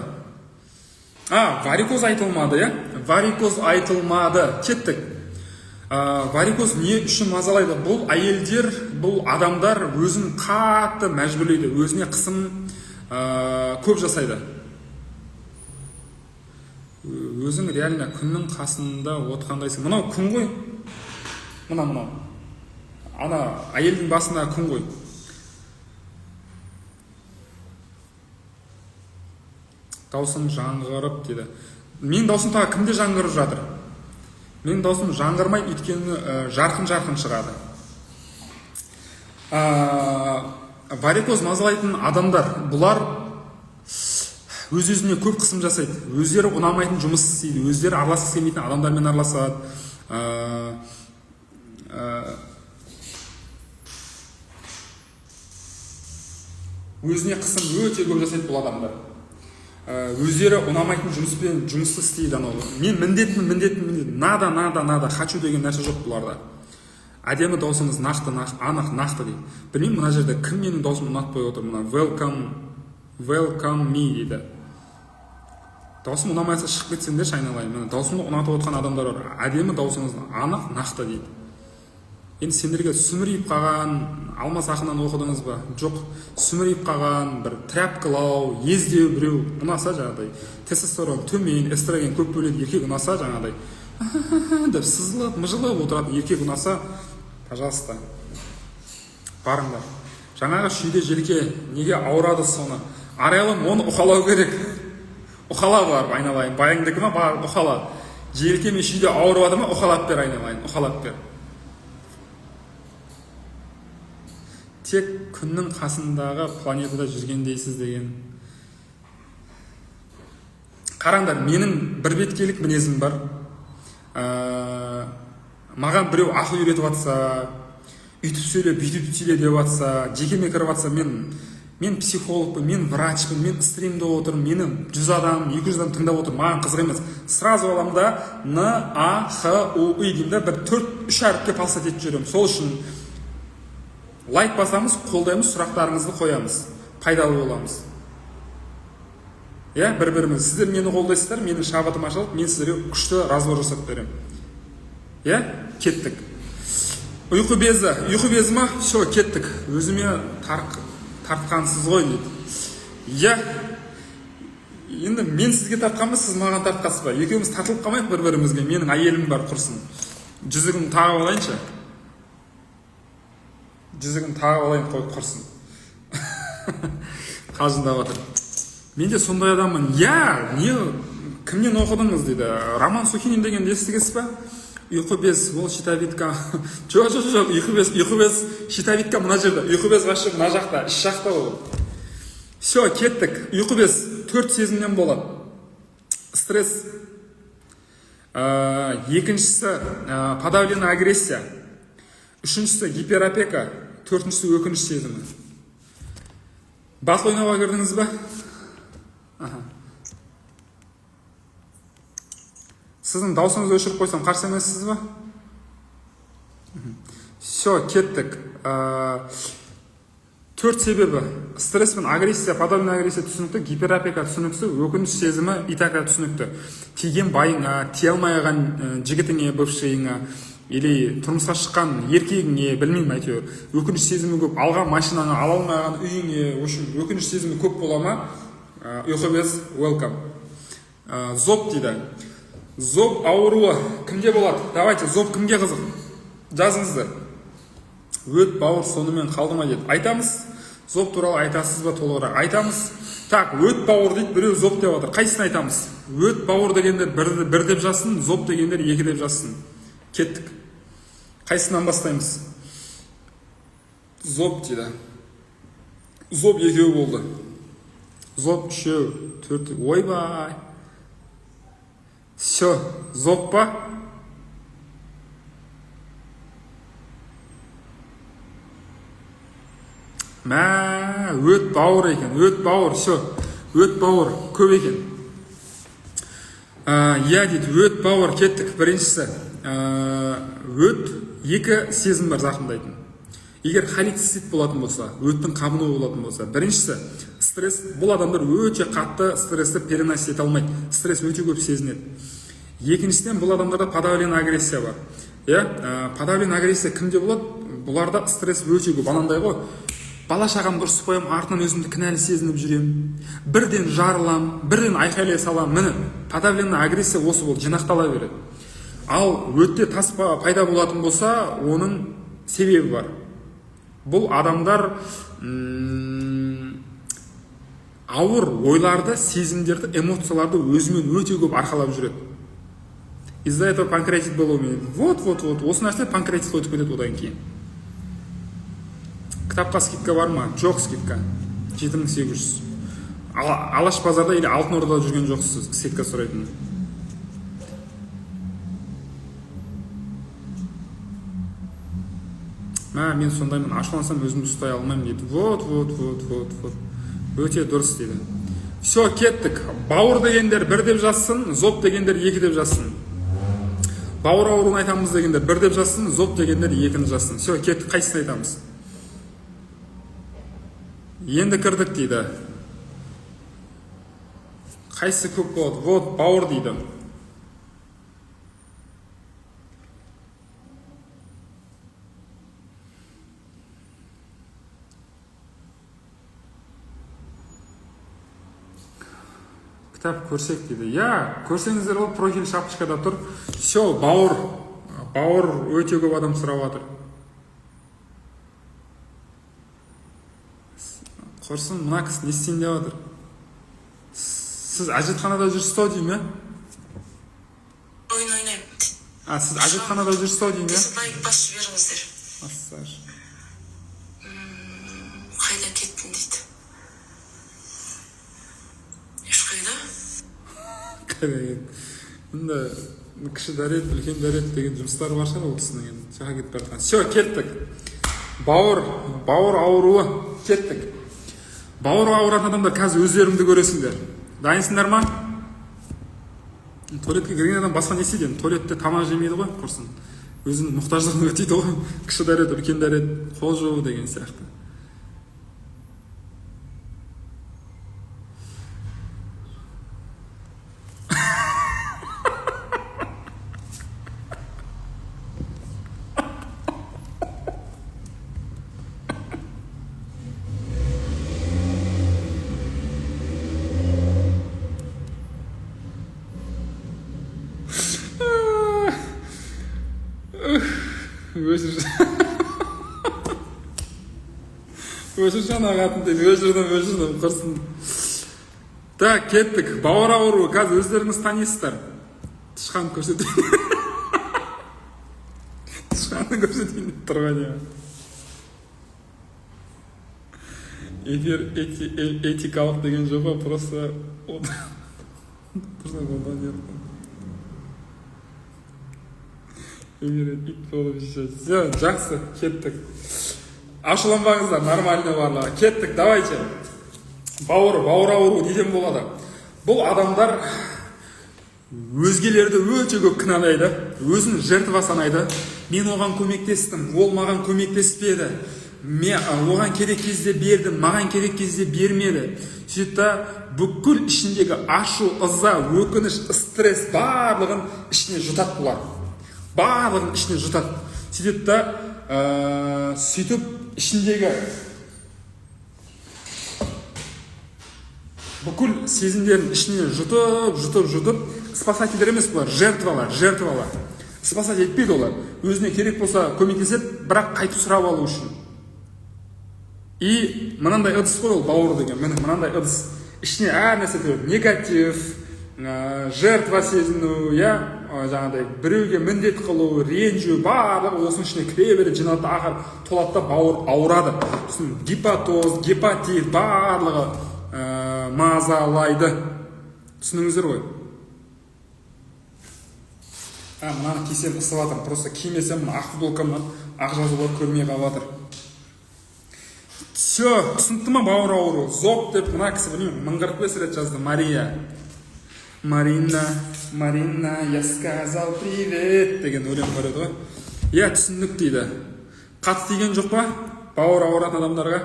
Варикоз айтылмады, я? Варикоз айтылмады. Кеттік. Варикоз не үшін мазалайды? Бұл әйелдер, бұл адамдар өзін қатты мәжбүрлейді. Өзіне қысым көп жасайды. Өзің реально күннің қасында отқандайсың. Мынау күн ғой. Мынау. Ана әйелдің басында күн ғой. Даусың жаңғырып дейді. Мен даусым тағы кімде жаңғырып жатыр? Мен даусым жаңғырмай, өйткені жарқын шығады. Варикоз мазалайтын адамдар, бұлар өз-өзіне көп қысым жасайды. Өздері ұнамайтын жұмыс істейді. Өздері араласқысы келмейтін адамдармен араласады. Өзіне қысым өте көп жасайды бұл адамдар. Өздері ұнамайтын жұмысты істейді. Мен міндетім. Нада, хочу деген нәрсе жоқ бұларда. Әдемі даусыңыз нақты, дейді. Білмеймін, мына жерде кім менің даусымды ұнатпай отыр? Welcome me дейді. Даусым ұнамайса шығып кетсеңдер айналайын. Даусымды ұнатып отқан адамдар бар. Әдемі даусыңыз анық, нақты дейді. Енді сендерге сүмірейіп қалған, Алмас ақыннан оқыдыңыз ба? Жоқ, сүмірейіп қалған, бір трәпкілау, ездеу біреу ұнаса жаңағыдай, тестостерон төмен, эстроген көп бөледі еркек ұнаса жаңағыдай, деп сызылып, мыжылып отырады еркек ұнаса, пожалуйста, барыңдар. Жаңағы шүйде желке неге ауырады соны? Арайлым, оны ұқалау керек. Ұқала бар, айналайын. Байыңдікі ма? Бар, ұқала. Желке мен шүйде ауырады ма? Ұқалап бер, айналайын. Ұқалап бер. Тек күннің қасындағы планетада жүргендейсіз деген. Қараңдар, менің бір беткейлік мінезім бар. Маған біреу ақыл үйретіп жатса, үйтіп сөйле, бүйтіп сөйле деп жатса, жекеме кіріп жатса, мен психологпын, мен врачпын, мен стримде отырмын, мені 100 адам, 200 адам тыңдап отыр, маған қызық емес. Сразу аламын да Н-А-Х-У-И деймін да, бір 3 әріпке палсат етіп жүремін. Сол үшін лайк басамыз, қолдаймыз, сұрақтарыңызды қоямыз, пайдалы боламыз. Бір-біріміз. Сіздер мені қолдайсыздар, менің шабытым ашылып, мен сіздерге күшті разбор жасап беремін. Кеттік. Ұйқы безі ма? Все, кеттік. Өзіме тартқансыз ғой дейді. Енді мен сізге тартқанбыз, сіз маған тартқансыз ба? Екеуміз тартылып қалмайық бір-бірімізге. Менің әйелім бар, құрсын. Жүзігімді тағып алайыншы. Жүзігін тағып алайын, қой құрсын. Қалжыңдап жатыр. Мен де сондай адаммын. Кімнен оқыдыңыз дейді. Роман Сухинин деген естігесіз ба? Ұйқы без, ол щитовидка. Жоқ, ұйқы без, щитовидка мына жерде. Ұйқы без ғашы мына жақта, іш жақта ол. Все, кеттік. Ұйқы без 4 сезімнен болады. Стресс. Екіншісі подавленная агрессия. Үшіншісі гиперопека. 4-шісі өкініш сезімі. Бас ойнауға кірдіңіз ба? Сіздің даусыңызды өшіріп қойсам қарсы емессіз ба? Все, кеттік. 4 себебі. Стресс пен агрессия, подавленная агрессия түсінікті, гиперопека түсінікті, өкініш сезімі, итака түсінікті. Тиген байыңа, тие алмай қалған жігітіңе, бывшийіңа, или тұрмысқа шыққан еркегіңе, білмеймін әйтеуір. Өкініш сезімі көп, алған машинаны ала алмаған үйіңе, өкініш сезімі көп бола ма? Ұйқы без, welcome. Зоб дейді. Зоб ауруы кімге болады? Давайте, зоб кімге қызық? Жазыңыздар. Өт бауыр сонымен қалды ма дейді. Айтамыз. Зоб туралы айтасыз ба толығырақ? Айтамыз. Так, өт бауыр дейді, біреу зоб деп отыр. Қайсысын айтамыз? Өт бауыр дегендер бір деп жазсын, зоб дегендер 2 деп жазсын. Кеттік. Қайсынан бастаймыз? Зоб дейді. Зоб 2 болды. Зоб 3, 4. Ойбай. Все, зоб па? Өт бауыр екен, өт бауыр, все. Өт бауыр, көп екен. Дейді, өт бауыр, кеттік. Біріншісі, өт 2 сезім бар зақымдайтын. егер холецистит болатын болса, өттің қабыну болатын болса, біріншісі стресс. Бұл адамдар өте қатты стрессті переносить ете алмайды, стресс өте көп сезінеді. Екіншіден, бұл адамдарда подавленная агрессия бар. Подавленная агрессия кімде болады? Бұларда стресс өте көп. Анандай ғой, бала шағамды ұрсып қоямын, артынан өзімді кінәлі сезініп жүремін, бірден жарылам, бірден айқайлай салам. Міне подавленная агрессия осы болып жинақтала береді. Ал өтте тас пайда болатын болса, оның себебі бар. Бұл адамдар ауыр ойларды, сезімдерді, эмоцияларды өзімен өте көп арқалап жүреді. Из-за этого панкреатит болуы. Вот. Осы нәрсе панкреатит өтіп кетеді одан кейін. Кітапқа скидка бар ма? Жоқ скидка. 7800. Алаш базарда или Алтын Ордада жүрген жоқсыз скидка сұрайтын. Мен сондаймын, ашулансам өзімді ұстай алмаймын дейді. Вот. Өте дұрыс дейді. Все, кеттік. Бауыр дегендер 1 деп жазсын, зоб дегендер 2 деп жазсын. Бауыр ауруын айтамыз дегендер 1 деп жазсын, зоб дегендер 2-ні жазсын. Все, кеттік, қайсысын айтамыз? Енді кірдік дейді. Қайсы көп болады? Вот, бауыр дейді. Кітап көрсек дейді. Көрсеңіздер ол профиль шапочкада тұр. Все, бауыр өте көп адам сұрап жатыр. Құрсын, мына кісі не істейін деп жатыр? Сіз әжетханада жүрсіз-ау дейм, Ойын ойнаймын. Сіз әжетханада жүрсіз-ау дейм, Лайк басып жіберіңіздер. Ассар. Қайда кеттің дейді. Ешқайда? Мұнда кіші дәрет, үлкен дәрет деген жұмыстар бар шығар ол кісінің енді. Жақа кетіп бара жатқан. Все, кеттік. Бауыр ауруы. Кеттік. Бауыр ауыратын адамдар қазір өздеріңді көресіңдер. Дайынсыңдар ма? Туалетке кірген адам басқа не істейді? Туалетте тамақ жемейді ғой, құрсын. Өзінің мұқтаждығын өтейді ғой. Кіші дәрет, үлкен дәрет, қол жуу деген сияқты. Өшіршан ағатын дейді, өшірдім, құрсын. Так, кеттік. Бауыр ауруы, қазір өздеріңіз танисыздар. Тышқан көрсетейін. Тышқанды көрсетейін деп тұрған ең. Эфир этикалық деген жоба, просто... Одан ертім. Эфир ит болып жешеді. Жақсы, кеттік. Ашыланбаңыздар, нормальный барлығы. Кеттік, давайте. Бауыр ауру неден болады? Бұл адамдар өзгелерді өте көп кінәлайды, өзін жертва санайды. Мен оған көмектестім, ол маған көмектеспеді. Мен оған керек кезде бердім, маған керек кезде бермеді. Сөйтіп бүкіл ішіндегі ашу, ыза, өкініш, стресс барлығын ішіне жұтады бұлар. Барлығын ішіне жұтады. Сөйтіп ішіндегі бүкіл сезімдерін ішіне жұтып, спасательдер емес бұлар, жертвалар. Спасать етпейді олар. Өзіне керек болса көмектеседі, бірақ қайтып сұрап алу үшін. И мынандай ыдыс қой ол бауыр деген, мынандай ыдыс. Ішіне әр нәрсе кіреді, негатив, жертва сезіну, жаңағыдай біреуге міндет қылу, ренжу, барлығы осының ішіне кіре береді, жиналады, ақыр толатта бауыр ауырады. Сосын гепатоз, гепатит, барлығы мазалайды. Түсініңіздер ғой. Мынаны кисем ысып жатыр, просто кимесем ақ футболкамнан ақ жазулар көрмей қалып жатыр. Все, түсінікті ма бауыр ауру? Зоб деп мына кісі білмеймін, 45 рет жазды. Марина, я сказал привет деген өлең бар еді ғой. Түсіндік дейді. Қатты тиген жоқ па? бауыр ауыратын адамдарға?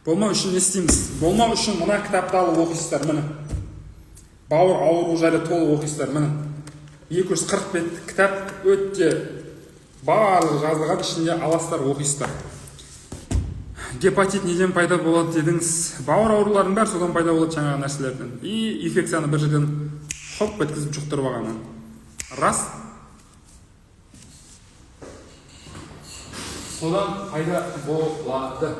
Болмау үшін не істейміз? Болмау үшін мына кітапты алып оқисыздар, міне. Бауыр ауыру жайлы толық оқисыздар, міне. 240 бет кітап, өте барлығы жазылған, ішінде аласыздар, оқисыздар. Гепатит неден пайда болады дедіңіз? Бауыр ауруларының бәрі содан пайда болады, жаңағы нәрселерден. И инфекцияны бір жерден хоп өткізіп жұқтырып алған. Рас? Содан пайда болады.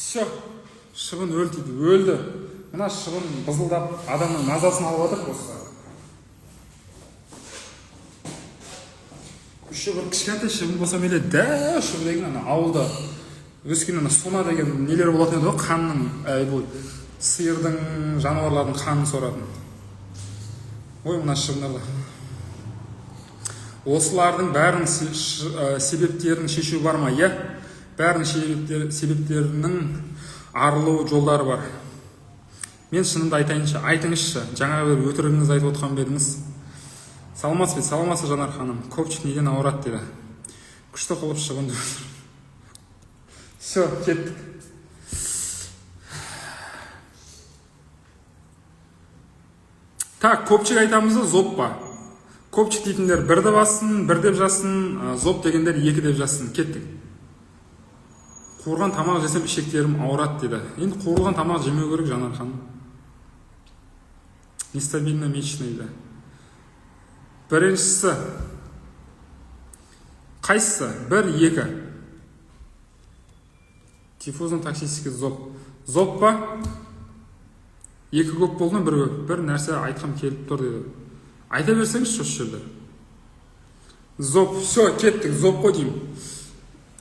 Все, шыбын өлді дейді, өлді. Мына шыбын бызылдап, адамның мазасын алып жатыр осы. Үші бір кішкентай шыбын болса мейлі, дәу шыбын деген ауылда өскен сома деген нелер болатын еді ғой, қанның, бұл сиырдың, жануарлардың қанын соратын. Ой, мына шыбындарда. Осылардың бәрінің себептерін шешу бар ма? Иә, бәрінің себептерінің арылу жолдары бар. Мен шынымды айтайыншы, айтыңызшы, жаңа бір өтірігіңізді айтып отқан бедіңіз. Саламатсыз бе? Саламатсыз Жанар ханым. Көпшік неден ауырады деді. Күшті қылып шыбынды өлтір. Все, кеттік. Так, көпшік айтамызды, зоп па? Көпшік дейтіндер бірді бассын, бір деп жазсын, зоп дегендер екі деп жазсын. Кеттік. Қуырған тамақ жесем ішектерім ауырады деді. Енді қуырған тамақ жемеу керек, Жанар ханым. Нестабильно месячный дейді. Біріншісі. Қайсысы? Бір, екі. Тифузный токсический зоб. Зоб па? Екі көп болдың, бір көп. Бір нәрсе айтқым келіп тұр деді. Айта берсеңіз осы жерде. Зоб. Все, кеттік. Зоб қой деймін.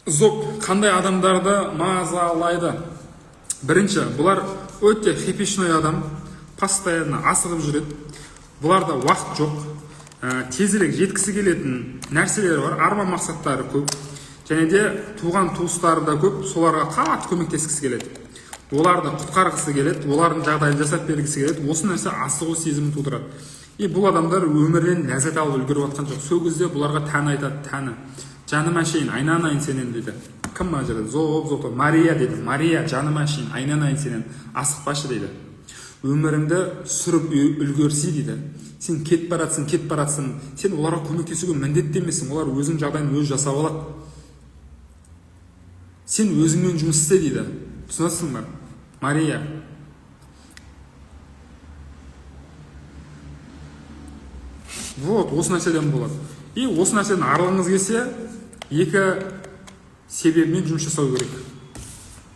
Зоб қандай адамдарды мазалайды? Бірінші, бұлар өте хипичный адам, постоянно асығып жүреді. Бұларда уақыт жоқ, тезірек жеткісі келетін нәрселері бар, арман мақсаттары көп. Және де туған туыстары да көп, соларға қатты көмектескісі келеді. Оларды құтқарғысы келеді, олардың жағдайын жасап бергісі келеді. Осы нәрсе асығу сезімін тудырады. И бұл адамдар өмірден ләззат алып үлгеріп жатқан жоқ. Сол кезде бұларға тән айтады, тәні. Жаным әшейін, айнанайын сенен дейді. Кім мына жерде? Зоп, Мария дейді. Мария, жаным әшейін, айнанайын сенен. Асықпашы дейді. Өміріңді сүріп үлгерсей дейді. Сен кет баратсың. Сен оларға көмектесуге міндетті емессің. Олар өзің жағдайын өз жасап алады. Сен өзіңмен жұмыс істе дейді. Түсінесің ба? Мария. Вот, осы нәрседен болады. И осы нәрседен арылғыңыз келсе, екі себебімен жұмыс жасау керек.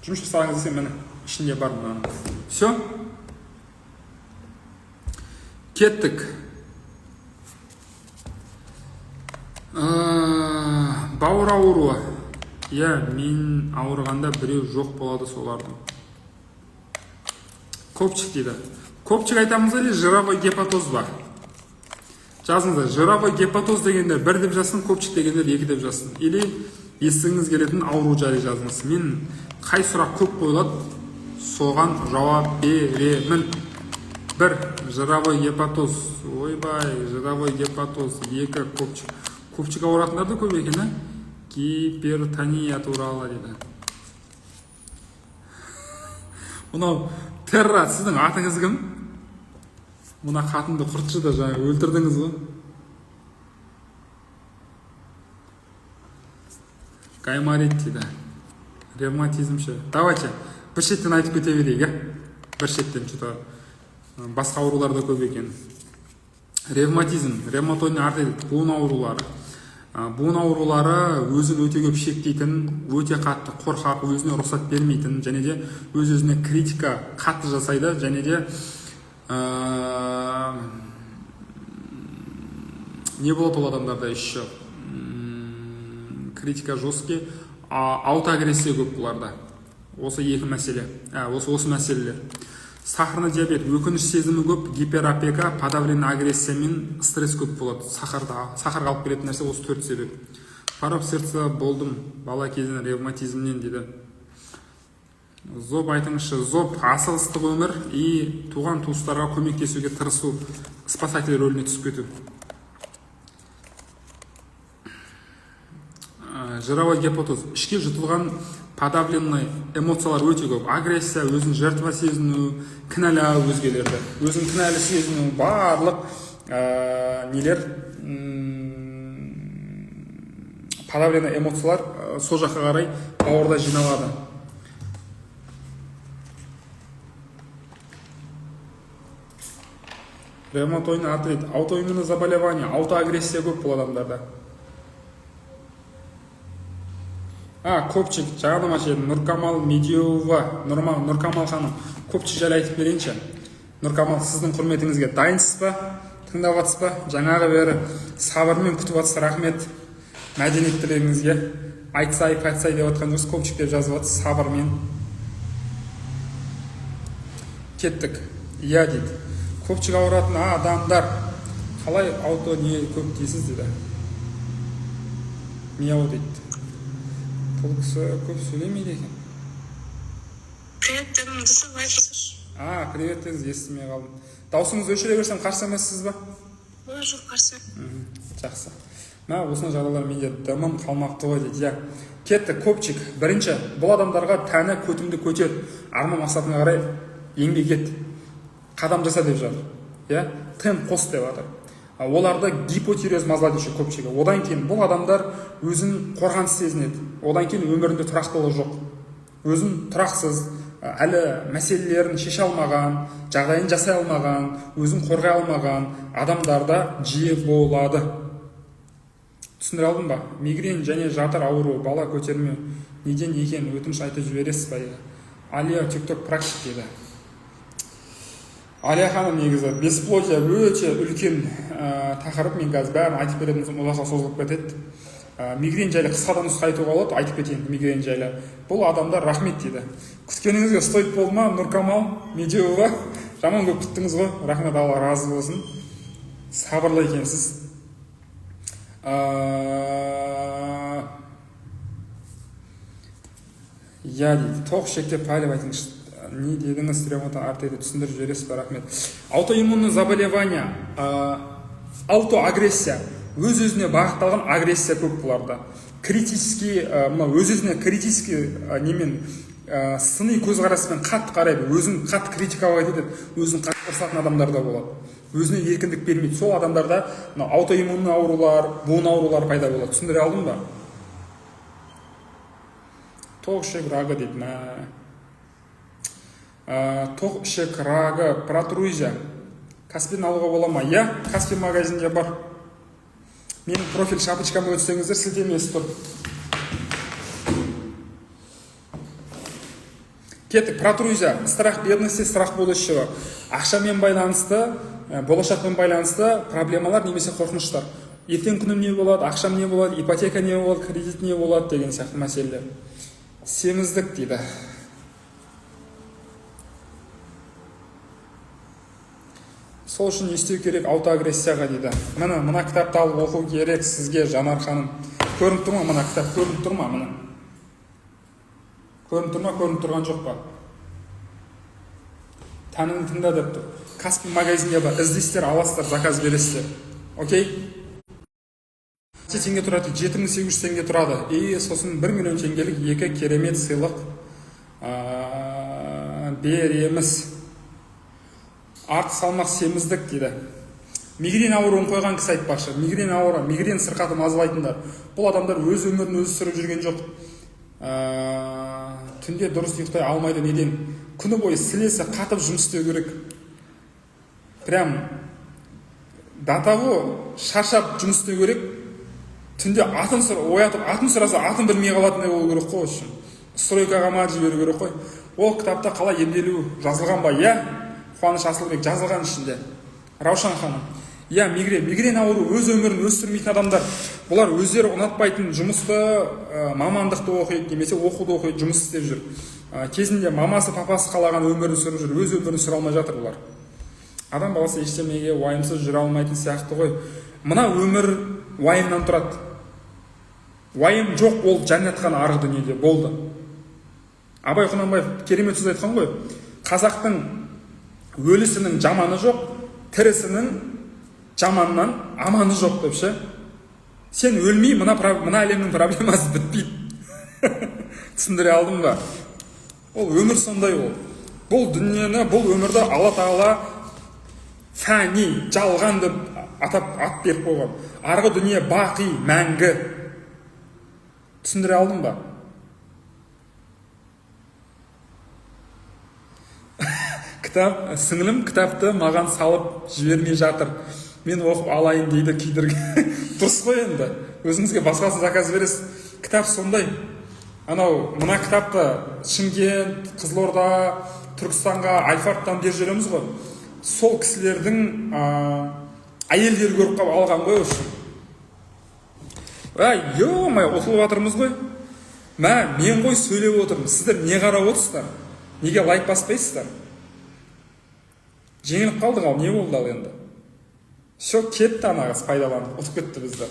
Жұмыс жасағыңыз келсе, міне, ішінде бар мынаны. Все? Кеттік. Бауыр ауруы. Иә, мен ауырғанда біреу жоқ болады солардың. Көпшік дейді. Көпшік айтамыз әлі жировой гепатоз ба? Жазыңыздар, жировой гепатоз дегендер бір деп жазсын, көпшік дегендер екі деп жазсын. Или естігіңіз келетін ауру жайлы жазыңыз. Мен қай сұрақ көп қойылады, соған жауап беремін. Бір, жировой гепатоз. Ойбай, жировой гепатоз. Екі, көпшік. Көпшік ауыратындар да көп екен, гипертония туралы дейді. Мынау Терра, сіздің атыңыз кім? Мына қатынды құртшы да жаңа өлтірдіңіз ғой. Гайморит дейді. Ревматизмші. Давайте, бір шеттен айтып кете берейік, бір шеттен что-то басқа аурулар да көп екен. Ревматизм, ревматоидный артрит, буын аурулары. Буын аурулары өзін өте көп шектейтін, өте қатты қорқақ, өзіне рұқсат бермейтін, және де өз-өзіне критика қатты жасайды, және де не болады ол адамдарда еще? Критика жесткий, аутоагрессия көп бұларда. Осы екі мәселе, осы мәселелер. Сахарный диабет, өкініш сезімі көп, гиперопека, подавленный агрессия мен стресс көп болады. Сахарға алып келетін нәрсе осы 4 себеп. Порок сердца болдым бала кезінен ревматизмнен дейді. Зоб айтыңызшы. Зоб асығыстық өмір и туған туыстарға көмектесуге тырысу, спасатель рөліне түсіп кету. Жировой гепатоз, ішке жұтылған подавленный эмоциялар өте көп. Агрессия, өзін жертва сезіну, кінәлау өзгелерді. Өзін кінәлі сезіну, барлық нелер, подавленный эмоциялар сол жаққа қарай бауырда жиналады. Ревматоидный артрит, аутоиммунный заболевание, аутоагрессия көп бұл адамдарда. Көпчік, жаңа машен, Нұркамал Медеуова, Нұркамал ханым, көпчік жайлы айтып берейінші. Нұркамал, сіздің құрметіңізге дайынсыз ба? Тыңдап жатсыз ба? Жаңағы бері сабырмен күтіп жатсыз, рахмет. Мәдениеттілігіңізге айтсай деп жатқан жүрсіз, көпчік деп жазып жатсыз, сабырмен. Кеттік. Иә дейді. Көпчік ауыратын адамдар қалай ауто не көп дейсіз дейді. Мияу дейді. Бұл кісі көп сөйлемейді екен. Привет дедім, десіп айтыңызшы. Привет дедіңіз, естімей қалдым. Даусыңызды өшіре берсем қарсы емессіз ба? Жоқ, қарсы. Жақсы. Осына жағдайлар менде дымым қалмақты ғой дейді. Кетті, көпчік. Бірінші, бұл адамдарға тәні көтімді көтер, арман мақсатына қарай еңбек ет. Қадам жаса деп жатыр. Темп қос деп жатыр. Оларды гипотиреоз мазалайды еще көпшілігі. Одан кейін бұл адамдар өзін қорғансыз сезінеді. Одан кейін өмірінде тұрақтылығы жоқ. Өзін тұрақсыз, әлі мәселелерін шеше алмаған, жағдайын жасай алмаған, өзін қорғай алмаған адамдарда жиі болады. Түсіндіре алдым ба? Мигрен және жатыр ауру, бала көтерме, неден екен өтініш айтып жібересіз ба? Алия TikTok практик деді. Алия ханым, негізі бесплодия өте үлкен тақырып, мен қазір бәрін айтып беретін ұзаққа созылып кетеді. Мигрен жайлы қысқадан нұсқа айтуға болады, айтып кетейін мигрен жайлы. Бұл адамдар рахмет дейді. Күткеніңізге стоит болды ма? Нұркамал Медеуова, жаман көп күттіңіз ғой, рахмет, Алла разы болсын. Сабырлы екенсіз. Я дейді, тоқ шекте пайлеп айтыңызшы. Не дедіңіз, ревматоидный артритті түсіндіріп жібересіз ба? Рахмет. Аутоиммунный заболевание, аутоагрессия, өз-өзіне бағытталған агрессия көп бұларда. Критический, өз-өзіне критический немен сыни көзқараспен қатты қарайды, өзін қатты критикалайды етеді, өзін қатты ұрсатын адамдарда болады. Өзіне еркіндік бермейді. Сол адамдарда аутоиммунный аурулар, буын аурулар пайда болады. Түсіндіре алдым ба? Тоқ ішек рагы дейді. Тоқ ішек рагы, протрузия. Каспин алуға бола ма? Каспин магазинде бар. Менің профиль шапочкамы өтсеңіздер, сілтемесі тұр. Кеттік, протрузия. Страх бедности, страх будущего. Ақшамен байланысты, болашақпен байланысты проблемалар немесе қорқыныштар. Ертең күнім не болады, ақшам не болады, ипотека не болады, кредит не болады деген сияқты мәселелер. Семіздік дейді. Сол үшін не істеу керек? Аутоагрессияға дейді. Мына кітапты алып оқу керек сізге, Жанар ханым. Көрініп тұр ма мына кітап? Көрініп тұр ма мына? Көрініп тұр ма? Көрініп тұрған жоқ па? Тәнін тыңда деп тұр. Каспин магазинге бар, іздейсіздер, аласыздар, заказ бересіздер. Окей? Теңге тұрады, 7800 теңге тұрады. Сосын 1 миллион теңгелік 2 керемет сыйлық береміз. Арты салмақ семіздік дейді. Мигрен ауруын қойған кісі айтпақшы. Мигрен ауыры, мигрен сырқаты мазалайтындар. Бұл адамдар өз өмірін өзі сүріп жүрген жоқ. Түнде дұрыс ұйықтай алмайды. Неден? Күні бойы сілесі қатып жұмыс істеу керек. Прям до того шаршап жұмыс істеу керек. түнде оятып атын сұраса атын білмей қалатындай болу керек қой. Үшін стройкаға ма жіберу керек қой. Ол кітапта қалай емделу жазылған ба? Иә, Қуаныш Асылбек жазылған ішінде. Раушан ханым. Иә, мигрен ауру өз өмірін өз сүрмейтін адамдар. Бұлар өздері ұнатпайтын жұмысты, мамандықты оқиды, немесе оқуды оқиды, жұмыс істеп жүр. Кезінде мамасы, папасы қалаған өмірін сүріп жүр, өз өмірін сүре алмай жатыр бұлар. Адам баласы ештемеге уайымсыз жүре алмайтын сияқты ғой. Мына өмір уайымнан тұрады. Уайым жоқ, ол жәннат қана арғы дүниеде болды. Абай Құнанбаев керемет сөз айтқан ғой. Қазақтың өлісінің жаманы жоқ, тірісінің жаманнан аманы жоқ деп ше. Сен өлмей, мына әлемнің проблемасы бітпейді. Түсіндіре алдым ба? Ол өмір сондай ол. Бұл дүниені, бұл өмірді Алла Тағала фәни, жалған деп ат беріп қойған. Арғы дүние бақи, мәңгі. Түсіндіре алдым ба? Сіңілім кітапты маған салып жібермей жатыр. Мен оқып алайын дейді күйдіргі. Дұрыс қой енді. Өзіңізге басқасын заказ бересіз. Кітап сондай. Мына кітапты Шымкент, Қызылорда, Түркістанға, Альфарттан беріп жүреміз ғой. Сол кісілердің әйелдері көріп қалып алған ғой үшін. Ё-май, ұтылып жатырмыз ғой. Мен ғой сөйлеп отырмын. Сіздер не қарап отырсыздар? Неге лайк баспайсыздар? Жеңіліп қалдың ал, не болды ал енді? Все, кетті анағыз пайдаланып, ұтып кетті бізді.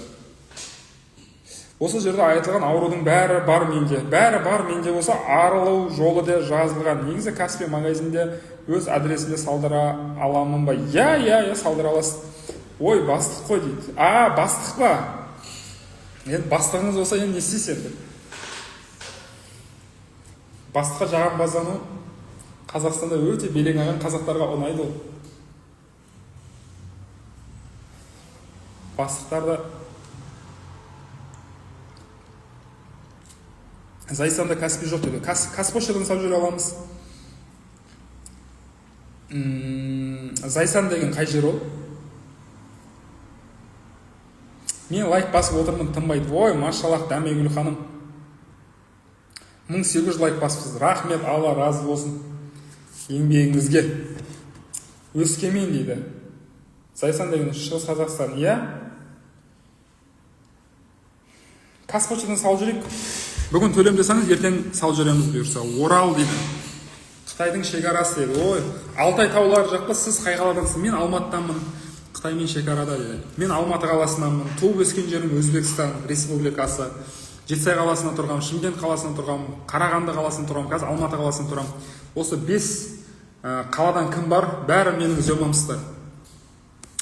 Осы жерде айтылған аурудың бәрі бар менде. Бәрі бар менде болса, арылу жолы де жазылған. Негізі Каспи магазинде өз адресінде салдыра аламын ба? Иә, салдыра аласыз. Ой, бастық қой дейді. Бастық па? Енді бастығыңыз болса, енді не істейсіз енді? Бастыққа жаған базану Қазақстанда өте белең алған қазақтарға ұнайды ол. Бастықтарда Зайсанда Каспи жоқ дейді. Қазпоштадан салып жүре аламыз. Зайсан деген қай жер ол? Мен лайк басып отырмын, тынбайды. Ой, машаллах, Дәмегүл ханым. 1800 лайк басыпсыз. Рахмет, Алла разы болсын. Еңбегіңізге. Өскемен дейді. Зайсан деген Шығыс Қазақстан, иә? Қазпоштадан салып жүрейік. Бүгін төлем десаңыз, ертең салып жүреміз бұйырса. Орал дейді. Қытайдың шекарасы дейді. Ой, Алтай таулары жақпа, сіз қай қаладансыз? Мен Алматыданмын. Қытаймен шекарада дейді. Мен Алматы қаласынанмын. Туып өскен жерім Өзбекстан Республикасы. Жетісай қаласында тұрғам, Шымкент қаласында тұрғам, Қарағанды қаласында тұрғам, қазір Алматы қаласында тұрғам. Осы 5 қаладан кім бар? Бәрі менің зөмамсыздар.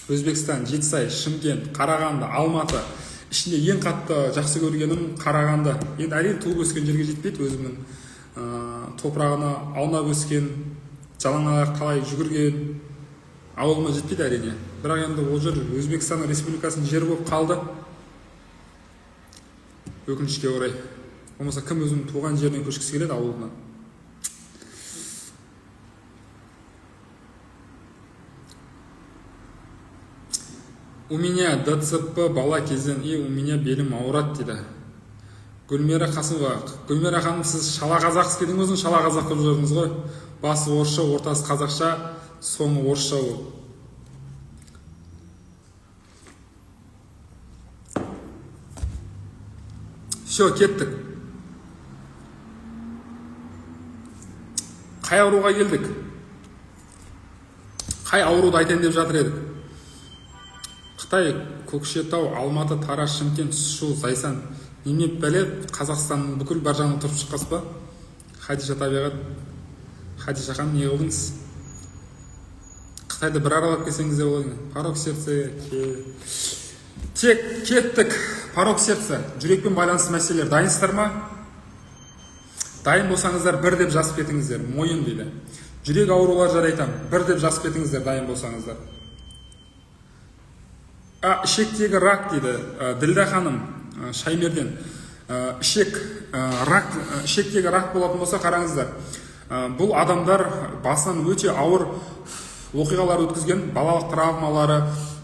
Өзбекстан, Жетісай, Шымкент, Қарағанды, Алматы. Ішінде ең қатты жақсы көргенім Қарағанды. Енді әрине туып өскен жерге жетпейді, өзімнің топырағына аунап өскен, жалаң аяқ қалай жүгірген ауылыма жетпейді әрине. Бірақ енді ол жер Өзбекстан Республикасының жері болып қалды. Өкінішке орай. Болмаса кім өзінің туған жерінен көшкісі келеді ауылына. У меня ДЦП бала кезден, у меня белім ауырат дейді. Гүлмира Қасымова. Гүлмира ханым, сіз шала қазақсыз кеден өзің шала қазақ қылып жүрдіңіз ғой. Басы орысша, ортасы қазақша, соңы орысша ол. Все, кеттік. Қай ауруға келдік? Қай ауруды айтайын деп жатыр едік? Қытай, Көкшетау, Алматы, Тараз, Шымкент, Шу, Зайсан. Неме бәле Қазақстанның бүкіл бар жағынан тұрып шыққас па? Хадиша табиғат. Хадиша ханым, не қылдыңыз? Қытайды бір аралап келсеңіз де болады. Порок сердце. Тек кеттік. Порок сердце. Жүрекпен байланысты мәселелер. Дайынсыздар ма? Дайын болсаңыздар бір деп жазып кетіңіздер. Мойын дейді. Жүрек аурулар жайлы айтам. Бір деп жазып кетіңіздер, дайын болсаңыздар. Ішектегі рак дейді. Ділда ханым, Шаймерден. Ішектегі рак болатын болса, қараңыздар. Бұл адамдар басынан өте ауыр оқиғалар өткізген, балалық травмалары,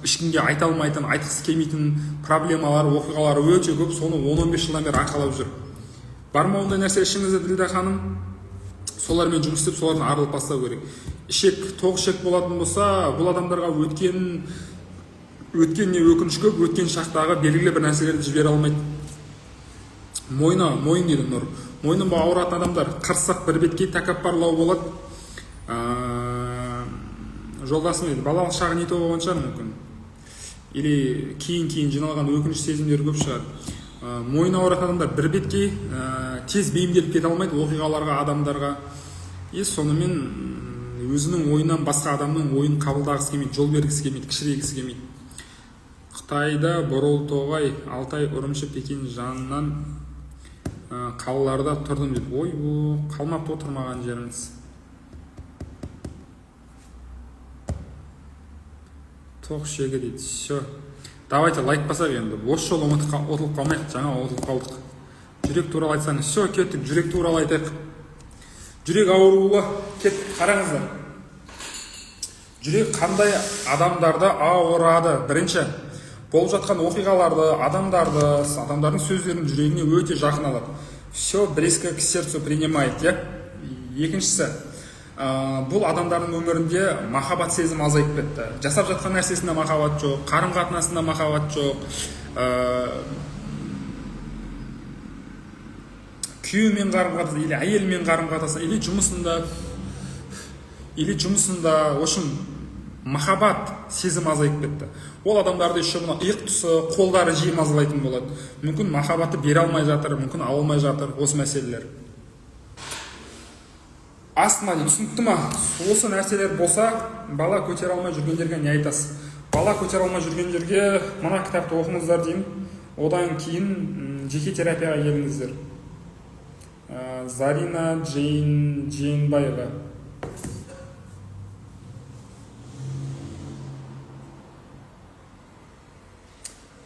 ешкімге айта алмайтын, айтқысы келмейтін проблемалар, оқиғалар өте көп. Соны 10-15 жылдан бері арқалап жүр. Бар ма ондай нәрсе ішіңізде, Ділдә ханым? Солармен жұмыс істеп, солардан арылып бастау керек. Ішек, тоқ ішек болатын болса, бұл адамдарға өткеніне өкініш көп, өткен шақтағы белгілі бір нәрселерді жібере алмайды. Мойын дейді Нұр. Мойны ауыратын адамдар қырсық, бір беткей тәкаппарлау болады. Жолдасым еді, балалық шағы не болған шығар мүмкін. Или кейін жиналған өкініш сезімдері көп шығар. Мойны ауыратын адамдар бір беткей тез бейімделіп кете алмайды оқиғаларға, адамдарға. Сонымен өзінің ойынан басқа адамның ойын қабылдағысы келмейді, жол бергісі келмейді, кішірейгісі келмейді. Қытайда Боролтоғай, Алтай, Үрімші, Пекин жанынан қалаларда тұрдым дейді. Ой, қалмапты отырмаған жеріміз. Тоқ шегі дейді. Все. Давайте лайк басақ енді. Осы жол ұтылып қалмайық, жаңа ұтылып қалдық. Жүрек туралы айтсаңыз. Все, кеттік, жүрек туралы айтайық. Жүрек ауруы, кеттік, қараңыздар. Жүрек қандай адамдарды ауырады? Бірінші, болып жатқан оқиғаларды, адамдардың сөздерін жүрегіне өте жақын алады. Все близко к сердцу принимает, иә? Екіншісі, бұл адамдардың өмірінде махаббат сезімі азайып кетті. Жасап жатқан нәрсесінде махаббат жоқ, қарым-қатынасында махаббат жоқ, күйеуімен қарым-қатынас, или әйелімен қарым-қатынас, или жұмысында, общем, махаббат сезім азайып кетті. Ол адамдарды еще мына иық тұсы, қолдары жиі мазалайтын болады. Мүмкін махаббатты бере алмай жатыр, мүмкін ала алмай жатыр, осы мәселелер. Астына түсінікті ма? Осы нәрселер болса, бала көтере алмай жүргендерге не айтасыз? Бала көтере алмай жүргендерге мына кітапты оқыңыздар деймін. Одан кейін жеке терапияға келіңіздер. Зарина Джейнбаева.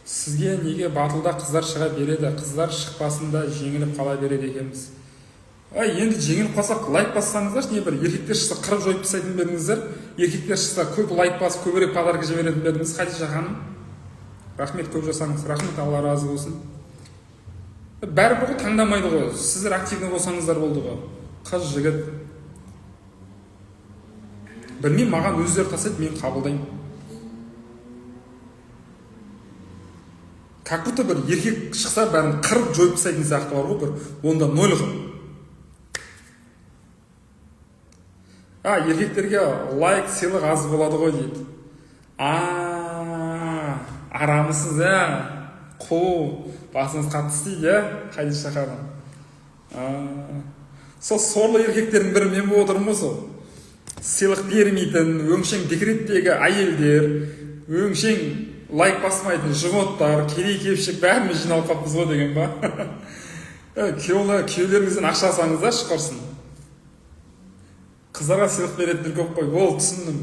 Сізге неге батылда қыздар шыға береді? Қыздар шықпасында жеңіліп қала береді екенбіз. Енді жеңіліп қалсақ, лайк бассаңыздар, не бір еркектер шықса қырып жойып тастайтын беріңіздер. Еркектер шықса көп лайк басып, көбірек подарка жіберетін беріңіз. Хадижа ханым, рахмет, көп жасаңыз. Рахмет, Алла разы болсын. Бәрібір таңдамайды ғой. Сіздер активны болсаңыздар болды ғой. Қыз, жігіт. Білмеймін, маған өздері тастайды, мен қабылдаймын. Как будто бір еркек шықса бәрін қырып жойып тастайтын сияқты бар ғой, бір онда нөл ғой. Еркектерге лайк, сыйлық аз болады ғой дейді. Арамысыз, қу, басыңыз қатты істейді, Хадижа ханым. Сол сорлы еркектердің бірі мен болып отырмын ғой сол. Сыйлық бермейтін, өңшең декреттегі әйелдер, өңшең лайк басмайтын жығоттар, кедей-кепшік бәріміз жиналып қалыппыз ғой деген ба? Күйеулеріңізден ақша алсаңыздар шықырсын. Қыздарға сыйлық беретіндер көп қой, ол түсіндім.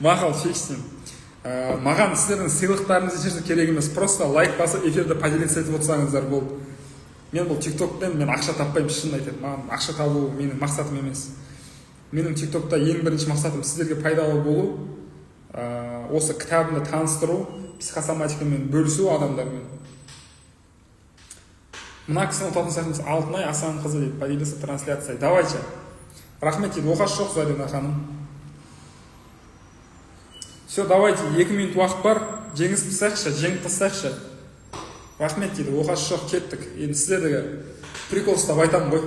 Мақал, шешсем. Маған сіздердің сыйлықтарыңыз ешқашан керек емес. Просто лайк басып, эфирді поделиться етіп отырсаңыздар болды. Мен бұл тиктоктен мен ақша таппаймын, шын айтайын. Маған ақша табу менің мақсатым емес. Менің тиктокта ең бірінші мақсатым сіздерге пайдалы болу, осы кітабымды таныстыру, психосоматикамен бөлісу адамдармен. Мына кісінің ұтатын сәтіміз Алтынай Асанқызы дейді, поделиться трансляцией. Давайте. Рахмет дейді, оқасы жоқ Зарина ханым. Все, давайте, 2 минут уақыт бар, жеңіп тастайықшы. Рахмет дейді, оқасы жоқ, кеттік. Енді сіздердегі прикол ұстап айтамын ғой.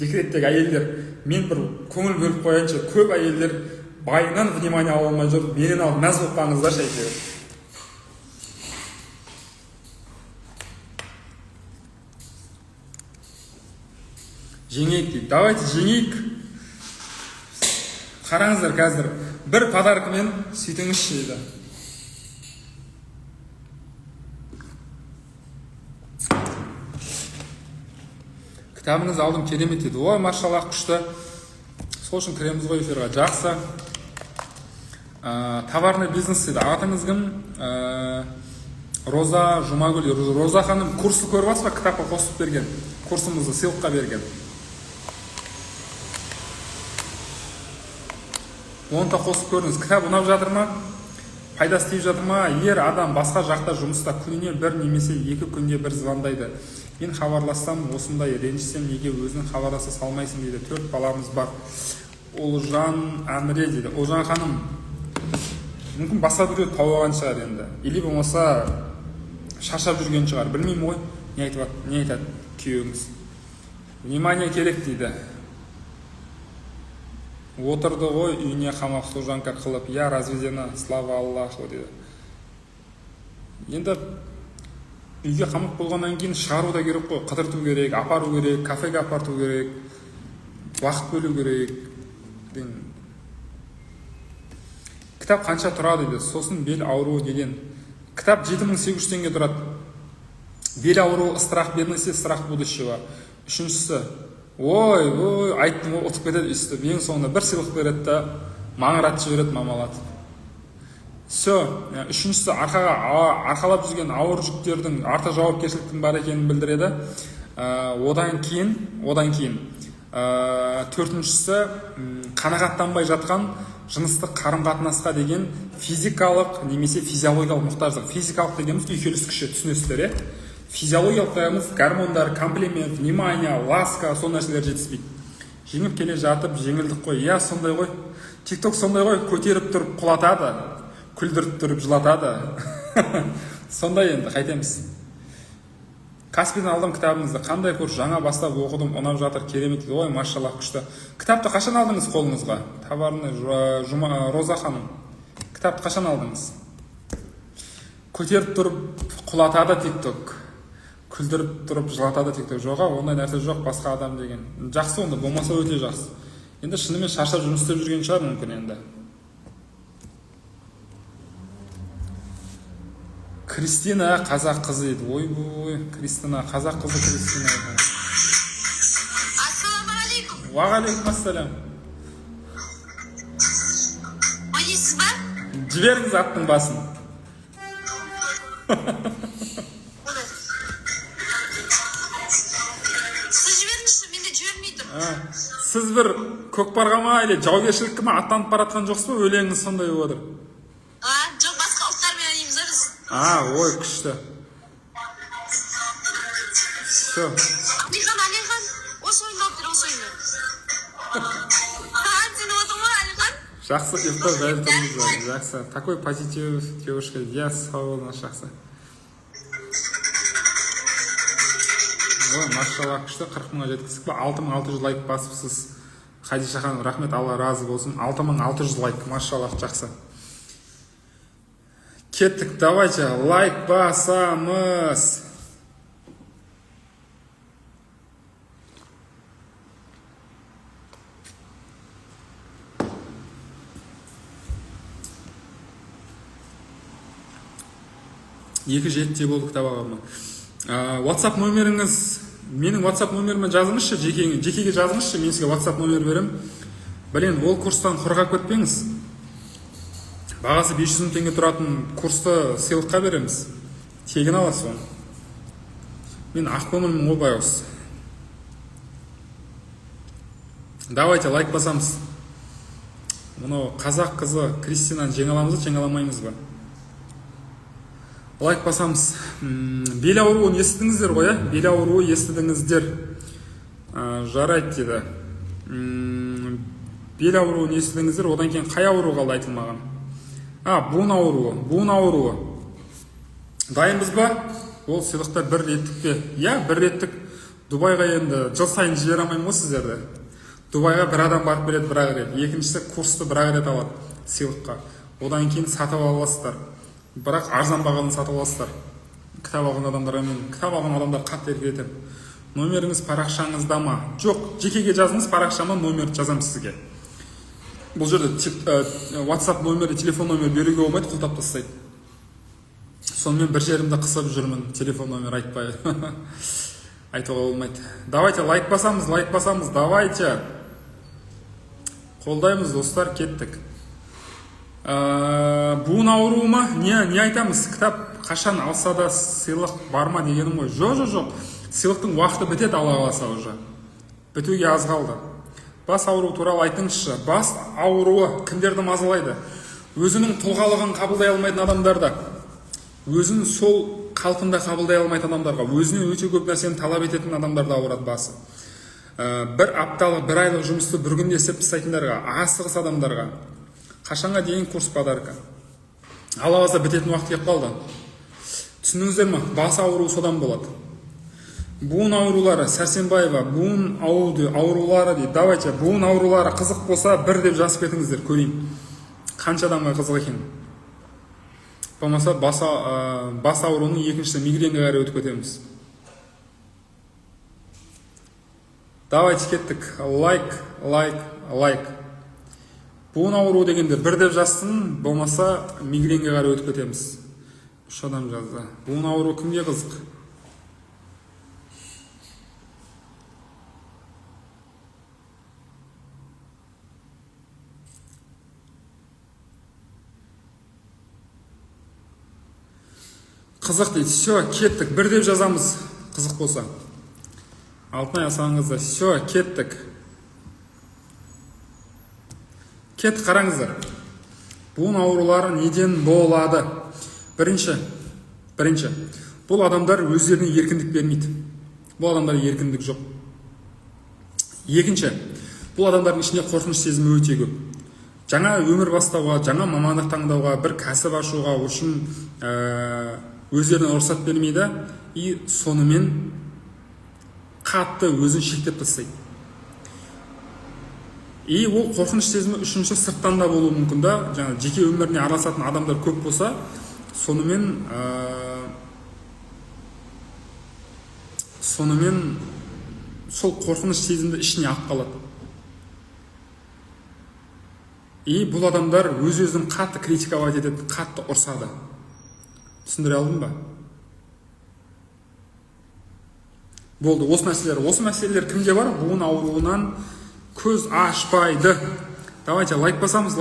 Декреттегі әйелдер, мен бір көңіл бөліп қояншы, көп әйелдер байынан внимание ала алмай жүр, менен алып мәз болып қалыңыздар шәйтеуір. Жеңейік дейді. Давайте жеңейік. Қараңыздар қазір. Бір подаркымен сөйтіңізші дейді. Кітабыңыз алдым, керемет дейді. Ой, машаллах, күшті. Сол үшін кіреміз ғой эфирға. Жақсы. Товарный бизнес дейді. Атыңыз кім? Роза Жұмагүл. Роза ханым курсы көріп жатсыз ба? Кітапқа қосып берген. Курсымызды сыйлыққа берген. 10 та қосып көріңіз. Кітап ұнап жатыр ма? Пайдасы тиіп жатыр ма? Егер адам басқа жақта жұмыста күніне бір немесе 2 күнде бір звондайды, мен хабарлассам осындай ренжісем неге өзің хабарласа салмайсың дейді. 4 баламыз бар. Олжан Әміре дейді. Олжан ханым, мүмкін басқа біреу тауып алған шығар енді. Или болмаса шаршап жүрген шығар. Білмеймін ғой. Не айтады күйеуіңіз? Внимание керек дейді. Отырды ғой үйіне қамақ служанка қылып, я разведена, слава Аллаху дейді. Енді үйге қамақ болғаннан кейін шығару да керек қой, қыдырту керек, апару керек, кафеге апарту керек, уақыт бөлу керек. Кітап қанша тұрады дейді, сосын бел ауруы деген. Кітап 7800 теңге тұрады. Бел ауруы, страх бедности, страх будущего. Үшіншісі, ой, айттым ғой, ұтып кетеді үстіп. Ең соңында бір сыйлық береді да, маңыратып жібереді мамалатып. Все, үшіншісі арқалап жүрген ауыр жүктердің арта жауапкершіліктің бар екенін білдіреді. Одан кейін төртіншісі қанағаттанбай жатқан жыныстық қарым-қатынасқа деген физикалық немесе физиологиялық мұқтаждық. Физикалық дегеніміз үйкеліс күші, түсінесіздер, е? Физиологиялық дегеніміз гормондар, комплимент, внимание, ласка, сол нәрселер жетіспейді. Жеңіп келе жатып жеңілдік қой. Я сондай ғой. TikTok сондай ғой, көтеріп тұрып құлатады, күлдіріп тұрып жылатады. Сондай енді, қайтеміз. Каспийден алдым кітабыңызды. Қандай курс? Жаңа бастап оқыдым, ұнап жатыр, керемет. Ой, машаллах, күшті. Кітапты қашан алдыңыз қолыңызға? Табарны Роза ханым. Кітапты қашан алдыңыз? Көтеріп тұрып құлатады TikTok. Күлдіріп тұрып жылатады TikTok. Жоға, ондай нәрсе жоқ, басқа адам деген. Жақсы онда, болмаса өте жақсы. Енді шынымен шаршап жұмыс істеп жүрген шығар мүмкін енді. Кристина қазақ қызы еді. Ой, Кристина қазақ қызы Кристина. Ассалаумағалейкум. Уағалейкумассалам. Ойнайсыз ба? Жіберіңіз аттың басын. Сіз жіберіңізші, мен де жібермей тұрмын. Сіз бір көкпарға ма, или жаугершілікке ма аттанып баратқан жоқсыз ба? Өлеңіңіз сондай болып отыр. Жоқ, басқа ұлттармен ойнаймыз да біз. Ой, күшті. Все. Алихан, осы ойында отыр, осы ойында. Сені отыр ма, Алихан? Жақсы, ұйықтап жайлы тұрмыз. Жақсы. Такой позитив девушка. Я сау болыңыз, жақсы. Ой, машалла, күшті. 40 мыңға жеткіздік па? 6600 лайк басыпсыз. Хадиша ханым, рахмет, Алла разы болсын. 6600 лайк, машалла, жақсы. Кеттік, давайте, лайк басамыз. Екі жетте болды кітап ағамы. WhatsApp номеріңіз, менің WhatsApp номеріме жазыңызшы, жекеге жазыңызшы, мен сізге WhatsApp номер берем. Білен, ол курстан құрғап көтпеңіз. Бағасы 500 мың теңге тұратын курсты сыйлыққа береміз. Тегін аласыз оны. Мен ақкөңілмін ғой байғыз. Давайте лайк басамыз. Мұны қазақ қызы Кристинаны жеңе аламыз ба, жеңе аламаймыз ба? Лайк басамыз. Бел ауруын естідіңіздер ғой, бел ауруы естідіңіздер. Жарайды дейді. Бел ауруын естідіңіздер, одан кейін қай ауру қалды айтылмаған? Буын ауруы. Дайынбыз ба? Ол сыйлықтар бір реттік пе? Бір реттік. Дубайға енді жыл сайын жібере алмаймын ғой сіздерді. Дубайға бір адам барып береді бір-ақ рет. Екіншісі курсты бір-ақ рет алады сыйлыққа. Одан кейін сатып аласыздар. Бірақ арзан бағаны сатып аласыздар. Кітап алған адамдарға мен кітап алған адамдар қатты еркелетемін. Номеріңіз парақшаңызда ма? Жоқ, жекеге жазыңыз, парақшама номер жазамын сізге. Бұл жерде WhatsApp номері, телефон номер беруге болмайды, құлтап тастайды. Сонымен бір жерімді қысып жүрмін, телефон номер айтпай. Айтуға болмайды. Давайте лайк басамыз, давайте. Қолдаймыз, достар, кеттік. Буын ауруы ма? Не айтамыз? Кітап қашан алса да сыйлық бар ма дегенім ғой. Жоқ. Сыйлықтың уақыты бітеді, Алла қаласа уже. Бітуге аз қалды. Бас ауруы туралы айтыңызшы. Бас ауруы кімдерді мазалайды? Өзінің тұлғалығын қабылдай алмайтын адамдарда, өзін сол қалпында қабылдай алмайтын адамдарға, өзіне өте көп нәрсені талап ететін адамдарда ауырады басы. Бір апталық, бір айлық жұмысты бір күнде істеп тастайтындарға, асығыс адамдарға. Қашанға дейін курс подарка. Алабазда бітетін уақыт келіп қалды. Түсініңіздер ме? Бас ауруы содан болады. Буын аурулары, Сәрсенбаева, буын аурулары дейді. Давайте, буын аурулары қызық болса, бір деп жазып кетіңіздер, көрейін. Қанша адамға қызық екен. Болмаса, бас ауруының екіншісі мигренге қарай өтіп кетеміз. Давайте кеттік. Лайк. Буын ауруы дегенде бір деп жазсын, болмаса мигренге қарай өтіп кетеміз. 3 адам жазды. Буын ауруы кімге қызық? Қызық дейді. Все, кеттік. Бір деп жазамыз, қызық болса. Алтынай асаңызда. Все, кеттік. Кеттік, қараңыздар. Буын аурулары неден болады? Бірінші. Бұл адамдар өздеріне еркіндік бермейді. Бұл адамдар еркіндік жоқ. Екінші. Бұл адамдардың ішінде қорқыныш сезімі өте көп. Жаңа өмір бастауға, жаңа мамандық таңдауға, бір кәсіп ашуға үшін өздеріне рұқсат бермейді, и сонымен қатты өзін шектеп тастайды. И ол қорқыныш сезімі үшінші сырттан да болуы мүмкін да, жаңа жеке өміріне араласатын адамдар көп болса, сонымен сол қорқыныш сезімді ішіне алып қалады. И бұл адамдар өз-өзін қатты критиковать етеді, қатты ұрсады. Түсіндіре алдым ба? Болды, осы мәселелер кімде бар? Буын ауруынан көз ашпайды. Давайте лайк басамыз,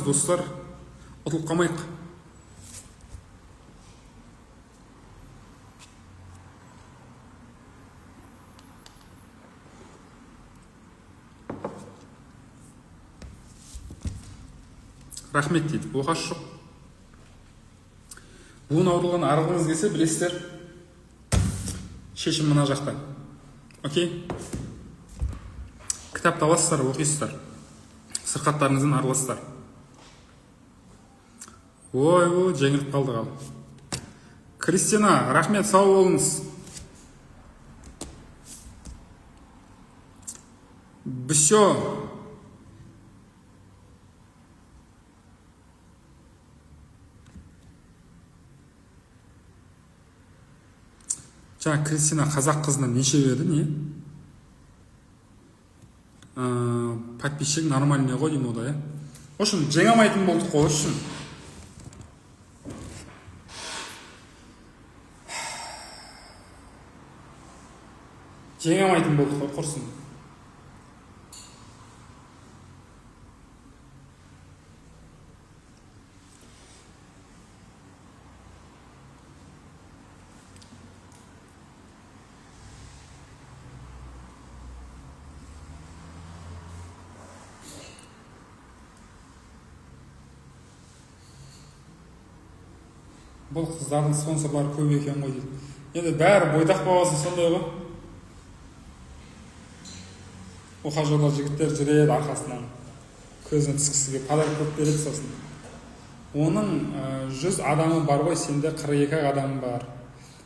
достар. Ұтылып қалмайық. Рахмет дейді. Оқаш жоқ. Буын ауруынан арылғыңыз келсе, білесіздер, шешім мына жақта. Окей? Кітап табасыздар, оқисыздар. Сырқаттарыңыздан арыласыздар. Ой, жеңіліп қалды ғал. Кристина, рахмет, сау болыңыз. Все. Жаңа Кристина қазақ қызына неше берді, не? Подписчик нормальный ғой деймін ода, В общем, жеңамайтын болдық қой, үшін. Жеңамайтын болдық қой, құрсын. Бұл қыздардың спонсорлары көп екен ғой дейді. Енді бәрі бойдақ болғасын сондай ғой. Оқа жолда жігіттер жүреді арқасынан. Көзіне түскісіге подарок көп береді сосын. Оның 100 адамы бар ғой, сенде 42 адамы бар.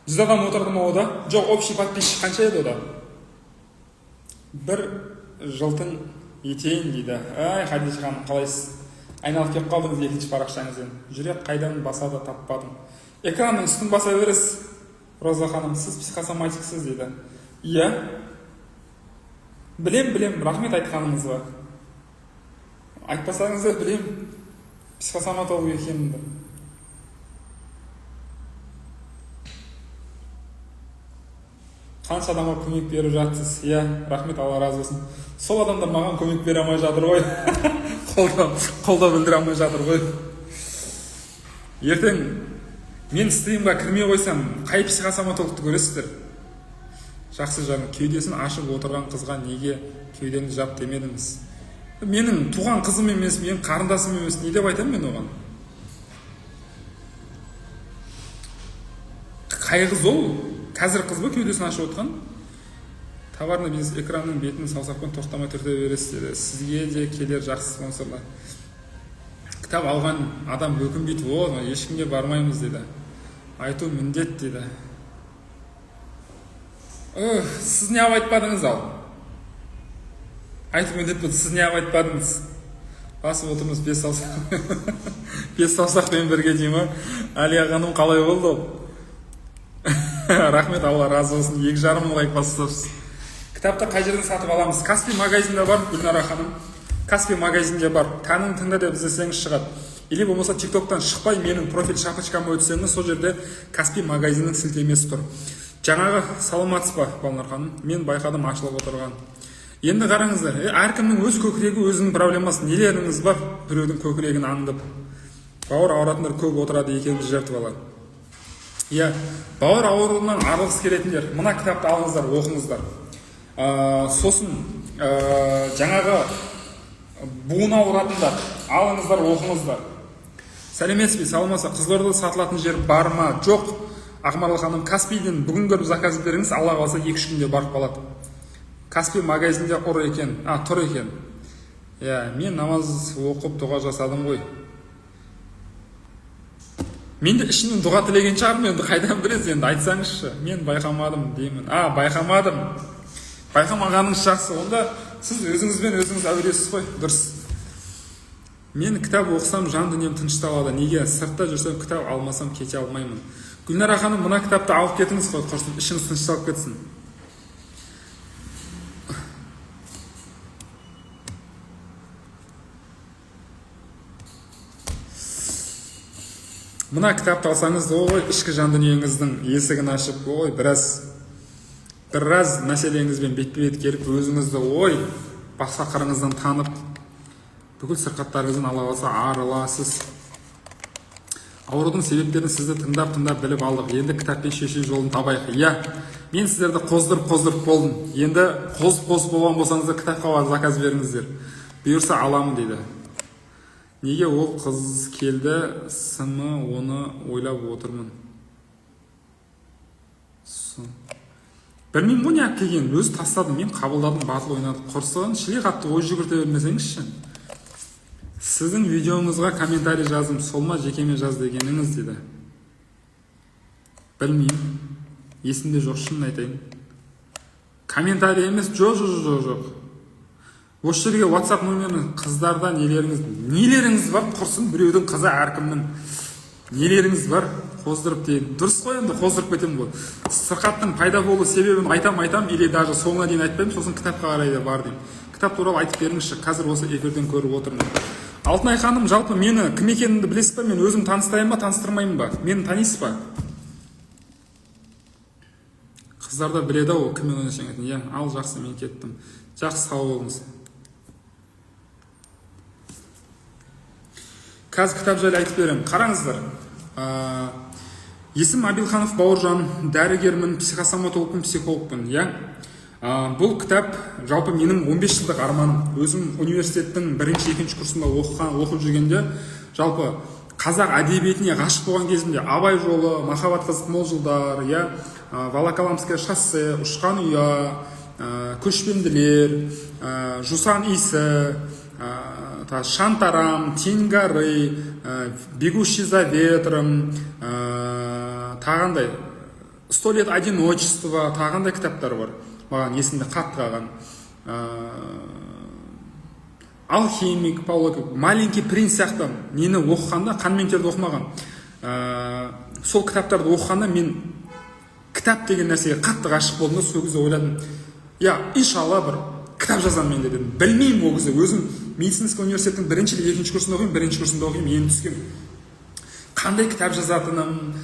100 адам отырды ма ода? Жоқ, общий подписчик қанша еді ода? Бір жылтың етейін дейді. Ай, Хадиш ханым, қалайсыз? Айналып кеп қалдыңыз екінші парақшаңызбен. Жүрек қайдан басады таппадым. Экранның үстін баса бересіз. Роза ханым, сіз психосоматиксіз дейді. Иә. Білем, рахмет айтқаныңызға. Айтпасаңыз да білем, психосоматолог екенімді. Қанша адамға көмек беріп жатсыз? Иә, рахмет, Алла разы болсын. Сол адамдар маған көмек бере алмай жатыр ғой. Қолда білдіре алмай жатыр ғой. Ертең мен стримға кірмей қойсам, қай психосоматологты көресіздер? жақсы жағын, кеудесін ашып отырған қызға неге кеудеңді жап демедіңіз? Менің туған қызым емес, менің қарындасым емес, не деп айтамын мен оған? Қай қыз ол? Қазір қыз ба кеудесін ашып отқан? Товарный бизнес экранның бетін саусақпен тоқтамай түрте бересіз деді. Сізге де келер жақсы спонсорлар. Кітап алған адам өкінбейді, ешкімге бармаймыз деді. Айту міндет деді. Сіз не айтпадыңыз ал? Айту міндет болды, сіз не айтпадыңыз? Басып отырмыз 5 саусақ. 5 саусақпен бірге деймі? Әлия ханым қалай болды? Рахмет, Алла разы болсын. 2,5 мың лайк басып. Кітапты қай жерден сатып аламыз? Каспи магазинде бар, Гүлнара ханым. Каспи магазинде бар. Тәнің тыңда деп іздесеңіз шығады. Или болмаса TikToktан шықпай менің профиль шапочкама өтсеңіз, сол жерде Каспи магазиннің сілтемесі тұр. Жаңағы саламатсыз ба, Балнар ханым? Мен байқадым ашылып отырған. Енді қараңыздар, әркімнің өз көкірегі өзінің проблемасы. Нелеріңіз бар біреудің көкірегін аңдып? Бауыр ауыратындар көп отырады екенімді жертіп алады. Бауыр ауруынан арылғысы келетіндер, мына кітапты алыңыздар, оқыңыздар. Сосын жаңағы буын ауыратындар, алыңыздар, оқыңыздар. Сәлеметсіз бе, саламатсыз ба? Қызылордада сатылатын жер бар ма? Жоқ. Ақмарал ханым, Каспийден бүгін көріп заказ беріңіз, Алла қалса 2-3 күнде барып қалады. Каспий магазинде тұр екен. Мен намаз оқып дұға жасадым ғой. Мен де ішімнен дұға тілеген шығармын, енді қайдан білесіз, енді айтсаңызшы. Мен байқамадым деймін. Байқамадым. Байқамағаныңыз жақсы. Онда сіз өзіңізбен өзіңіз әуресіз ғой, дұрыс. Мен кітап оқысам, жан дүнием тынышталады. Неге? Сыртта жүрсем, кітап алмасам кете алмаймын. Гүлнара ханым, мына кітапты алып кетіңіз ғой, құрсын, ішіңіз тынышталып кетсін. Мына кітапты алсаңыз, ішкі жан дүниеңіздің есігін ашып, біраз мәселеңізбен бетпе-бет келіп, өзіңізді басқа қырыңыздан танып, бүкіл сырқаттарыңыздан Алла қаласа арыласыз. Аурудың себептерін сізді тыңдап біліп алдық. Енді кітаппен шешу жолын табайық. Мен сіздерді қоздырып болдым. Енді қозып болған болсаңыздар, кітапқа заказ беріңіздер. Бұйырса аламын дейді. Неге ол қыз келді, сымы оны ойлап отырмын. Білмеймін ғой не келген, өзі тастадым, мен қабылдадым, батыл ойнадым. Құрсығын шілей қатты ой жүгірте бермесеңізші. Сіздің видеоңызға комментарий жаздым, сол ма жекеме жаз дегеніңіз деді. Білмеймін, есімде жоқ, шынын айтайын. Комментарий емес, жоқ. Осы жерге WhatsApp номерін қыздарда нелеріңіз бар, құрсын біреудің қызы әркімнің. Нелеріңіз бар, қоздырып дейін. Дұрыс қой, енді қоздырып кетем ғой. Сырқаттың пайда болу себебін айтам, или даже соңына дейін айтпаймын, сосын кітапқа қарай да бар деймін. Кітап туралы айтып беріңізші, қазір осы эфирден көріп отырмын. Алтынай ханым, жалпы мені кім екенімді білесіз ба? Мен өзім таныстырайын ба, таныстырмаймын ба? Мені танисыз ба? Қыздарда біледі ау, кіммен ойнасаң етін. Ал жақсы, мен кеттім. Жақсы, сау болыңыз. Қазір кітап жайлы айтып берем. Қараңыздар. Есім Абилханов Бауыржан, дәрігермін, психосоматологпын, психологпын. Бұл кітап жалпы менің 15 жылдық арманым. Өзім университеттің 1-2 курсында оқып жүргенде, жалпы қазақ әдебиетіне ғашық болған кезімде Абай жолы, Махаббат қызық мол жылдар, Волоколамское шоссе, Ұшқан ұя, Көшпенділер, Жусан иісі, Шантарам, Тенгары, Бегущий за ветром, тағандай 100 лет одиночества, тағандай кітаптар бар. Маған есімде қатты қалған. Алхимик, Маленький принц сияқты нені оқығанда, қанмен терді оқымаған. Сол кітаптарды оқығанда мен кітап деген нәрсеге қатты ғашық болдым, сол кезде ойладым. Иншалла бір кітап жазамын мен дедім. Білмеймін ол кезде, өзім медицинский университеттің 1-2 курсында оқимын, 1 курсында оқимын, енді түскем. Қандай кітап жазатыным,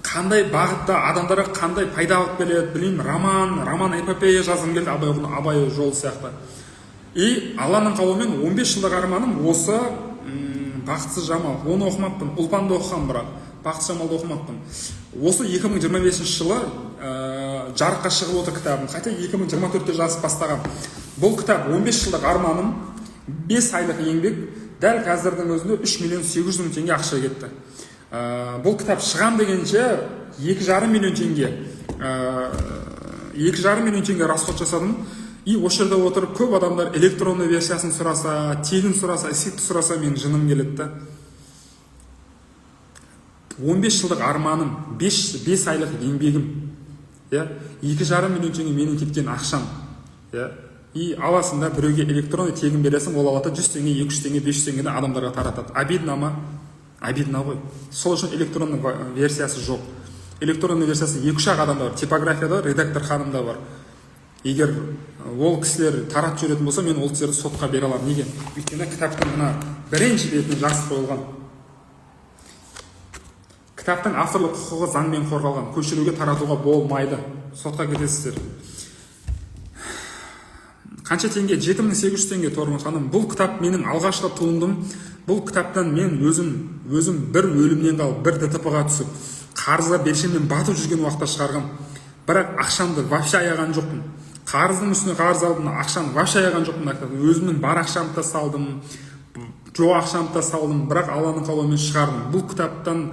қандай бағытта адамдарға қандай пайда алып келеді, білмеймін, роман эпопея жазғым келді, Абай жолы сияқты. Алланың қалауымен 15 жылдық арманым осы Бақытсыз Жамал. Оны оқымаппын, Ұлпанды оқығам, бірақ Бақытсыз Жамалды оқымаппын. Осы 2025 жылы жарыққа шығып отыр кітабым, хотя 2024-те жазып бастаған. Бұл кітап 15 жылдық арманым, 5 айлық еңбек, дәл қазірдің өзінде 3 миллион 800 мың теңге ақша кетті. Бұл кітап шығам дегенше 2,5 миллион теңге 2,5 миллион теңге расход жасадым. И осы жерде отырып көп адамдар электронды версиясын сұраса, тегін сұраса, эскипті сұраса, мен жыным келеді. 15 жылдық арманым, 5 айлық еңбегім, 2,5 миллион теңге менің кеткен ақшам. И аласында біреуге электронды тегін бересің, ол алады 100 теңге, 200 теңге, 500 теңгені адамдарға таратады. Обидно ма? Обидно ғой. Сол үшін электронды версиясы жоқ. Электронды версиясы 2-3 адамда бар. Типографияда, редактор ханымда бар. Егер ол кісілер таратып жүретін болса, мен ол кісілерді сотқа бере аламын. Неге? Өйткені кітаптың мына бірінші бетіне жақсы қойылған. Кітаптың авторлық құқығы заңмен қорғалған. Көшіруге, таратуға болмайды. Сотқа кетесіздер. Қанша теңге? 7800 теңге Торғын ханым. Бұл кітап менің алғашқы туындым. Бұл кітаптан мен өзім бір өлімнен қалып, бір ДТП-ға түсіп, қарызға белшеммен батып жүрген уақытта шығарғам. Бірақ ақшамды вообще аяған жоқпын. Қарыздың үстіне қарыз алдым, ақшамды вообще аяған жоқпын. Өзімнің бар ақшамды да салдым, жоқ ақшамды да салдым, бірақ Алланың қалауымен шығардым. Бұл кітаптан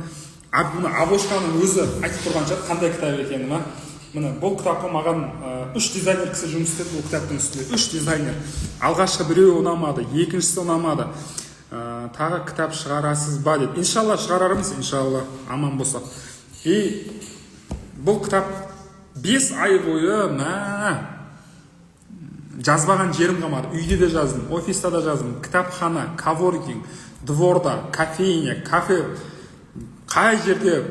обложканың өзі айтып тұрған шығар, қандай кітап екенін. Міне, бұл кітапқа маған 3 дизайнер кісі жұмыс істеді бұл кітаптың үстінде. 3 дизайнер. Алғашқы біреуі ұнамады, екіншісі ұнамады. Тағы кітап шығарасыз ба деп. Иншалла шығарармыз, иншалла, аман болса. И бұл кітап 5 ай бойы жазбаған жерім қалмады. Үйде де жаздым, офиста да жаздым, кітапхана, коворкинг, дворда, кофейня, кафе, қай жерде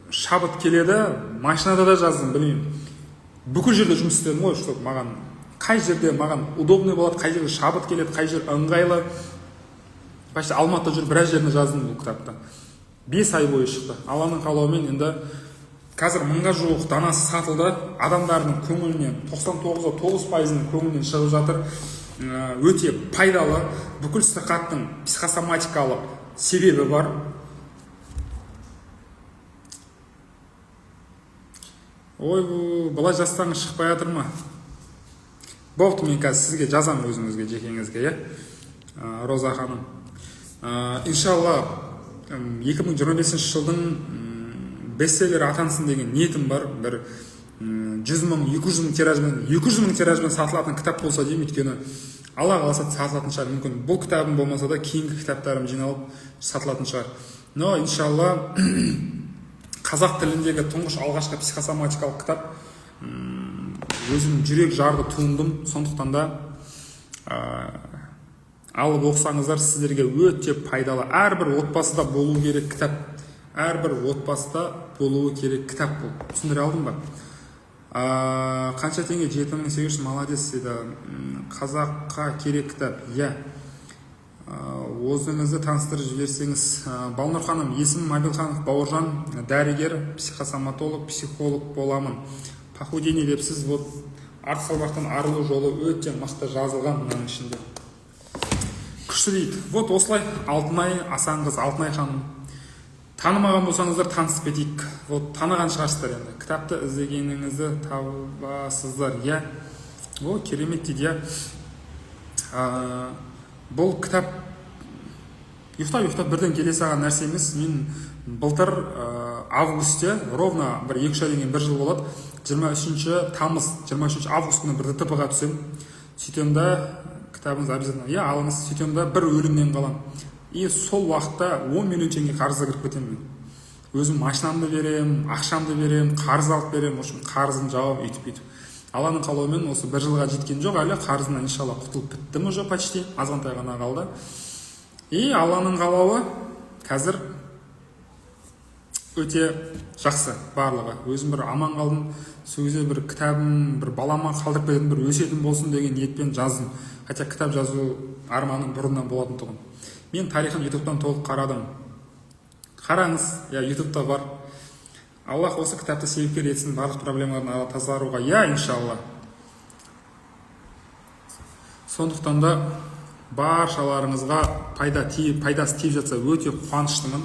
шабыт келеді, машинада да жаздым, білмеймін. Бүкіл жерде жұмыс істедім ғой, чтобы маған қай жерде маған удобный болады, қай жерде шабыт келеді, қай жер ыңғайлы. Почти Алматыда жүріп біраз жеріне жаздым бұл кітапты. 5 ай бойы шықты. Алланың қалауымен енді қазір 1000-ға жуық данасы сатылды. Адамдардың көңілінен 99%-ның көңілінен шығып жатыр. Өте пайдалы. Бүкіл сырқаттың психосоматикалық себебі бар. Ой, бұлай жазсаңыз шықпай жатыр ма? Болды, мен қазір сізге жазам өзіңізге, жекеңізге, Роза ханым. Иншалла 2025 жылдың бестселлері атансын деген ниетім бар. Бір 100 мың, 200 мың тиражбен сатылатын кітап болса деймін, өйткені Алла қаласа сатылатын шығар. Мүмкін бұл кітабым болмаса да кейінгі кітаптарым жиналып сатылатын шығар. Но иншалла қазақ тіліндегі тұңғыш алғашқы психосоматикалық кітап, өзім жүрек жарды туындым. Сондықтан да алып оқысаңыздар сіздерге өте пайдалы. Әрбір отбасыда болуы керек кітап. Әрбір отбасыда болуы керек кітап бұл. Түсіндіре алдым ба? Қанша теңге? 7800, молодец дейді. Қазаққа керек кітап. Өзіңізді таныстырып жіберсеңіз. Балнұр ханым, есімім Мабилханов Бауыржан, дәрігер, психосоматолог, психолог боламын. Похудение депсіз, вот арт салмақтан арылу жолы өте мықты жазылған мұның ішінде. Күшті дейді. Вот осылай Алтынай Асанқыз, Алтынай ханым. Танымаған болсаңыздар танысып кетейік. Вот таныған шығарсыздар енді. Кітапты іздегеніңізді табасыздар. О, керемет дейді. Бұл кітап ұйықтап бірден келе салған нәрсе емес. Мен былтыр августте, ровно бір 2-3 айдан кейін 1 жыл болады, 23 тамыз, 23 август күні бір ДТП-ға түсем. Сөйтемді кітабыңыз обязательно алыңыз. Сөйтемді бір өлімнен қалам. И сол уақытта 10 миллион теңге қарызға кіріп кетемін. Өзім машинамды берем, ақшамды берем, қарыз алып берем. Ошын қарызын жауап өйтіп. Алланың қалауымен осы 1 жылға жеткен жоқ, әлі қарызынан иншалла құтылып біттім уже почти, азғантай ғана қалды. И Алланың қалауы қазір өте жақсы барлығы. Өзім бір аман қалдым. Сол кезде бір кітабым, бір балама қалдырып кететін бір өсиетім болсын деген ниетпен жаздым. Хотя кітап жазу арманым бұрыннан болатын тұғын. Мен тарихын ютубтан толық қарадым. Қараңыз, ютубта бар. Аллах осы кітапты себепкер етсін барлық проблемаларын тазаруға. Иншалла. Сондықтан да баршаларыңызға пайдасы тиіп жатса өте қуаныштымын.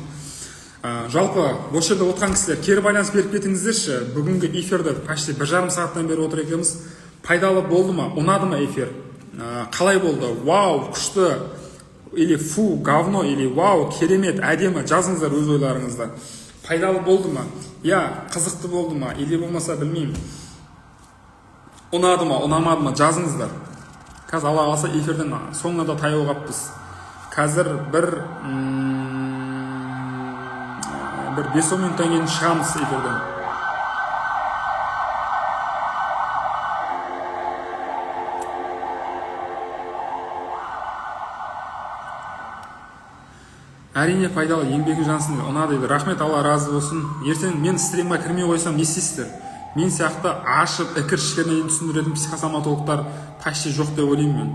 Жалпы осы жерде отырған кісілер кері байланыс беріп кетіңіздерші. Бүгінгі эфирді почти 1,5 сағаттан бері отыр екенбіз. Пайдалы болды ма, ұнады ма эфир? Қалай болды? Вау, күшті, или фу, говно, или вау, керемет, әдемі, жазыңыздар өз ойларыңызда. Пайдалы болды ма? Қызықты болды ма? Или болмаса білмеймін. Ұнады ма, ұнамады ма? Жазыңыздар. Қазір Алла қаласа эфирден соңына да таяу қаппыз. Қазір бір 5-10 минуттан кейін шығамыз эфирден. Әрине пайдалы, еңбегі жансын, ұнады дейді. Рахмет, Алла разы болсын. Ертең мен стримға кірмей қойсам не істейсіздер? Мен сияқты ашып, ікір-шікіріне түсіндіретін психосоматологтар почти жоқ деп ойлаймын мен.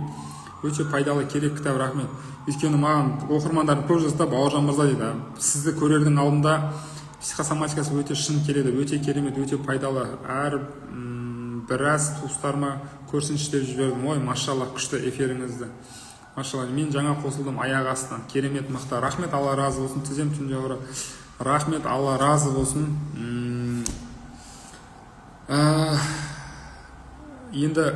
Өте пайдалы, керек кітап, рахмет. Өйткені маған оқырмандардың көп жазды, Бауыржан мырза дейді. Сізді көрердің алдында психосоматикасы өте шын келеді, өте керемет, өте пайдалы. Әр біраз туыстарыма көрсінші деп жібердім. Ой, машалла, күшті эфиріңізді. Машалла, мен жаңа қосылдым аяқ астынан. Керемет, мықты. Рахмет, Алла разы болсын. Тізем түнде ұры. Рахмет, Алла разы болсын. Енді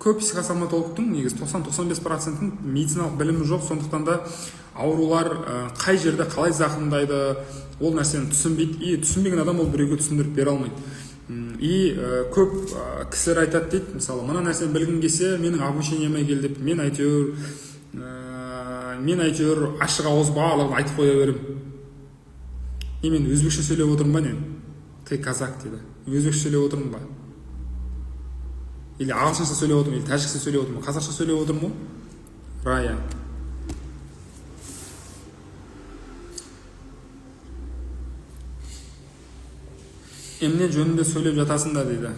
көп психосоматологтың негіз 90-95%-ның медициналық білімі жоқ, сондықтан да аурулар қай жерде қалай зақымдайды, ол нәрсені түсінбейді. И түсінбеген адам ол біреуге түсіндіріп бере алмайды. И көп кісілер айтады дейді, мысалы, мына нәрсені білгің келсе, менің обучениеме кел деп, мен әйтеуір ашық ауыз барлығын айтып қоя берем. И мен өзбекше сөйлеп отырмын ба не? Ты казак дейді. Өзбекше сөйлеп отырмын ба? Или ағылшынша сөйлеп отырмын, или тәжікше сөйлеп отырмын, қазақша сөйлеп отырмын ғой? Рая. Емне жөнінде сөйлеп жатасың да дейді.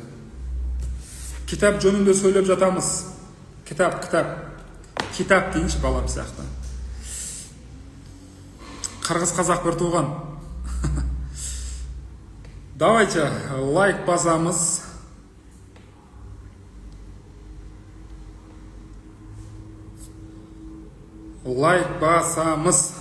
Китап жөнінде сөйлеп жатамыз. Китап. Китап дейінші балам сияқты. Қырғыз қазақ бір туған. Давайте лайк басамыз. Лайк басамыз.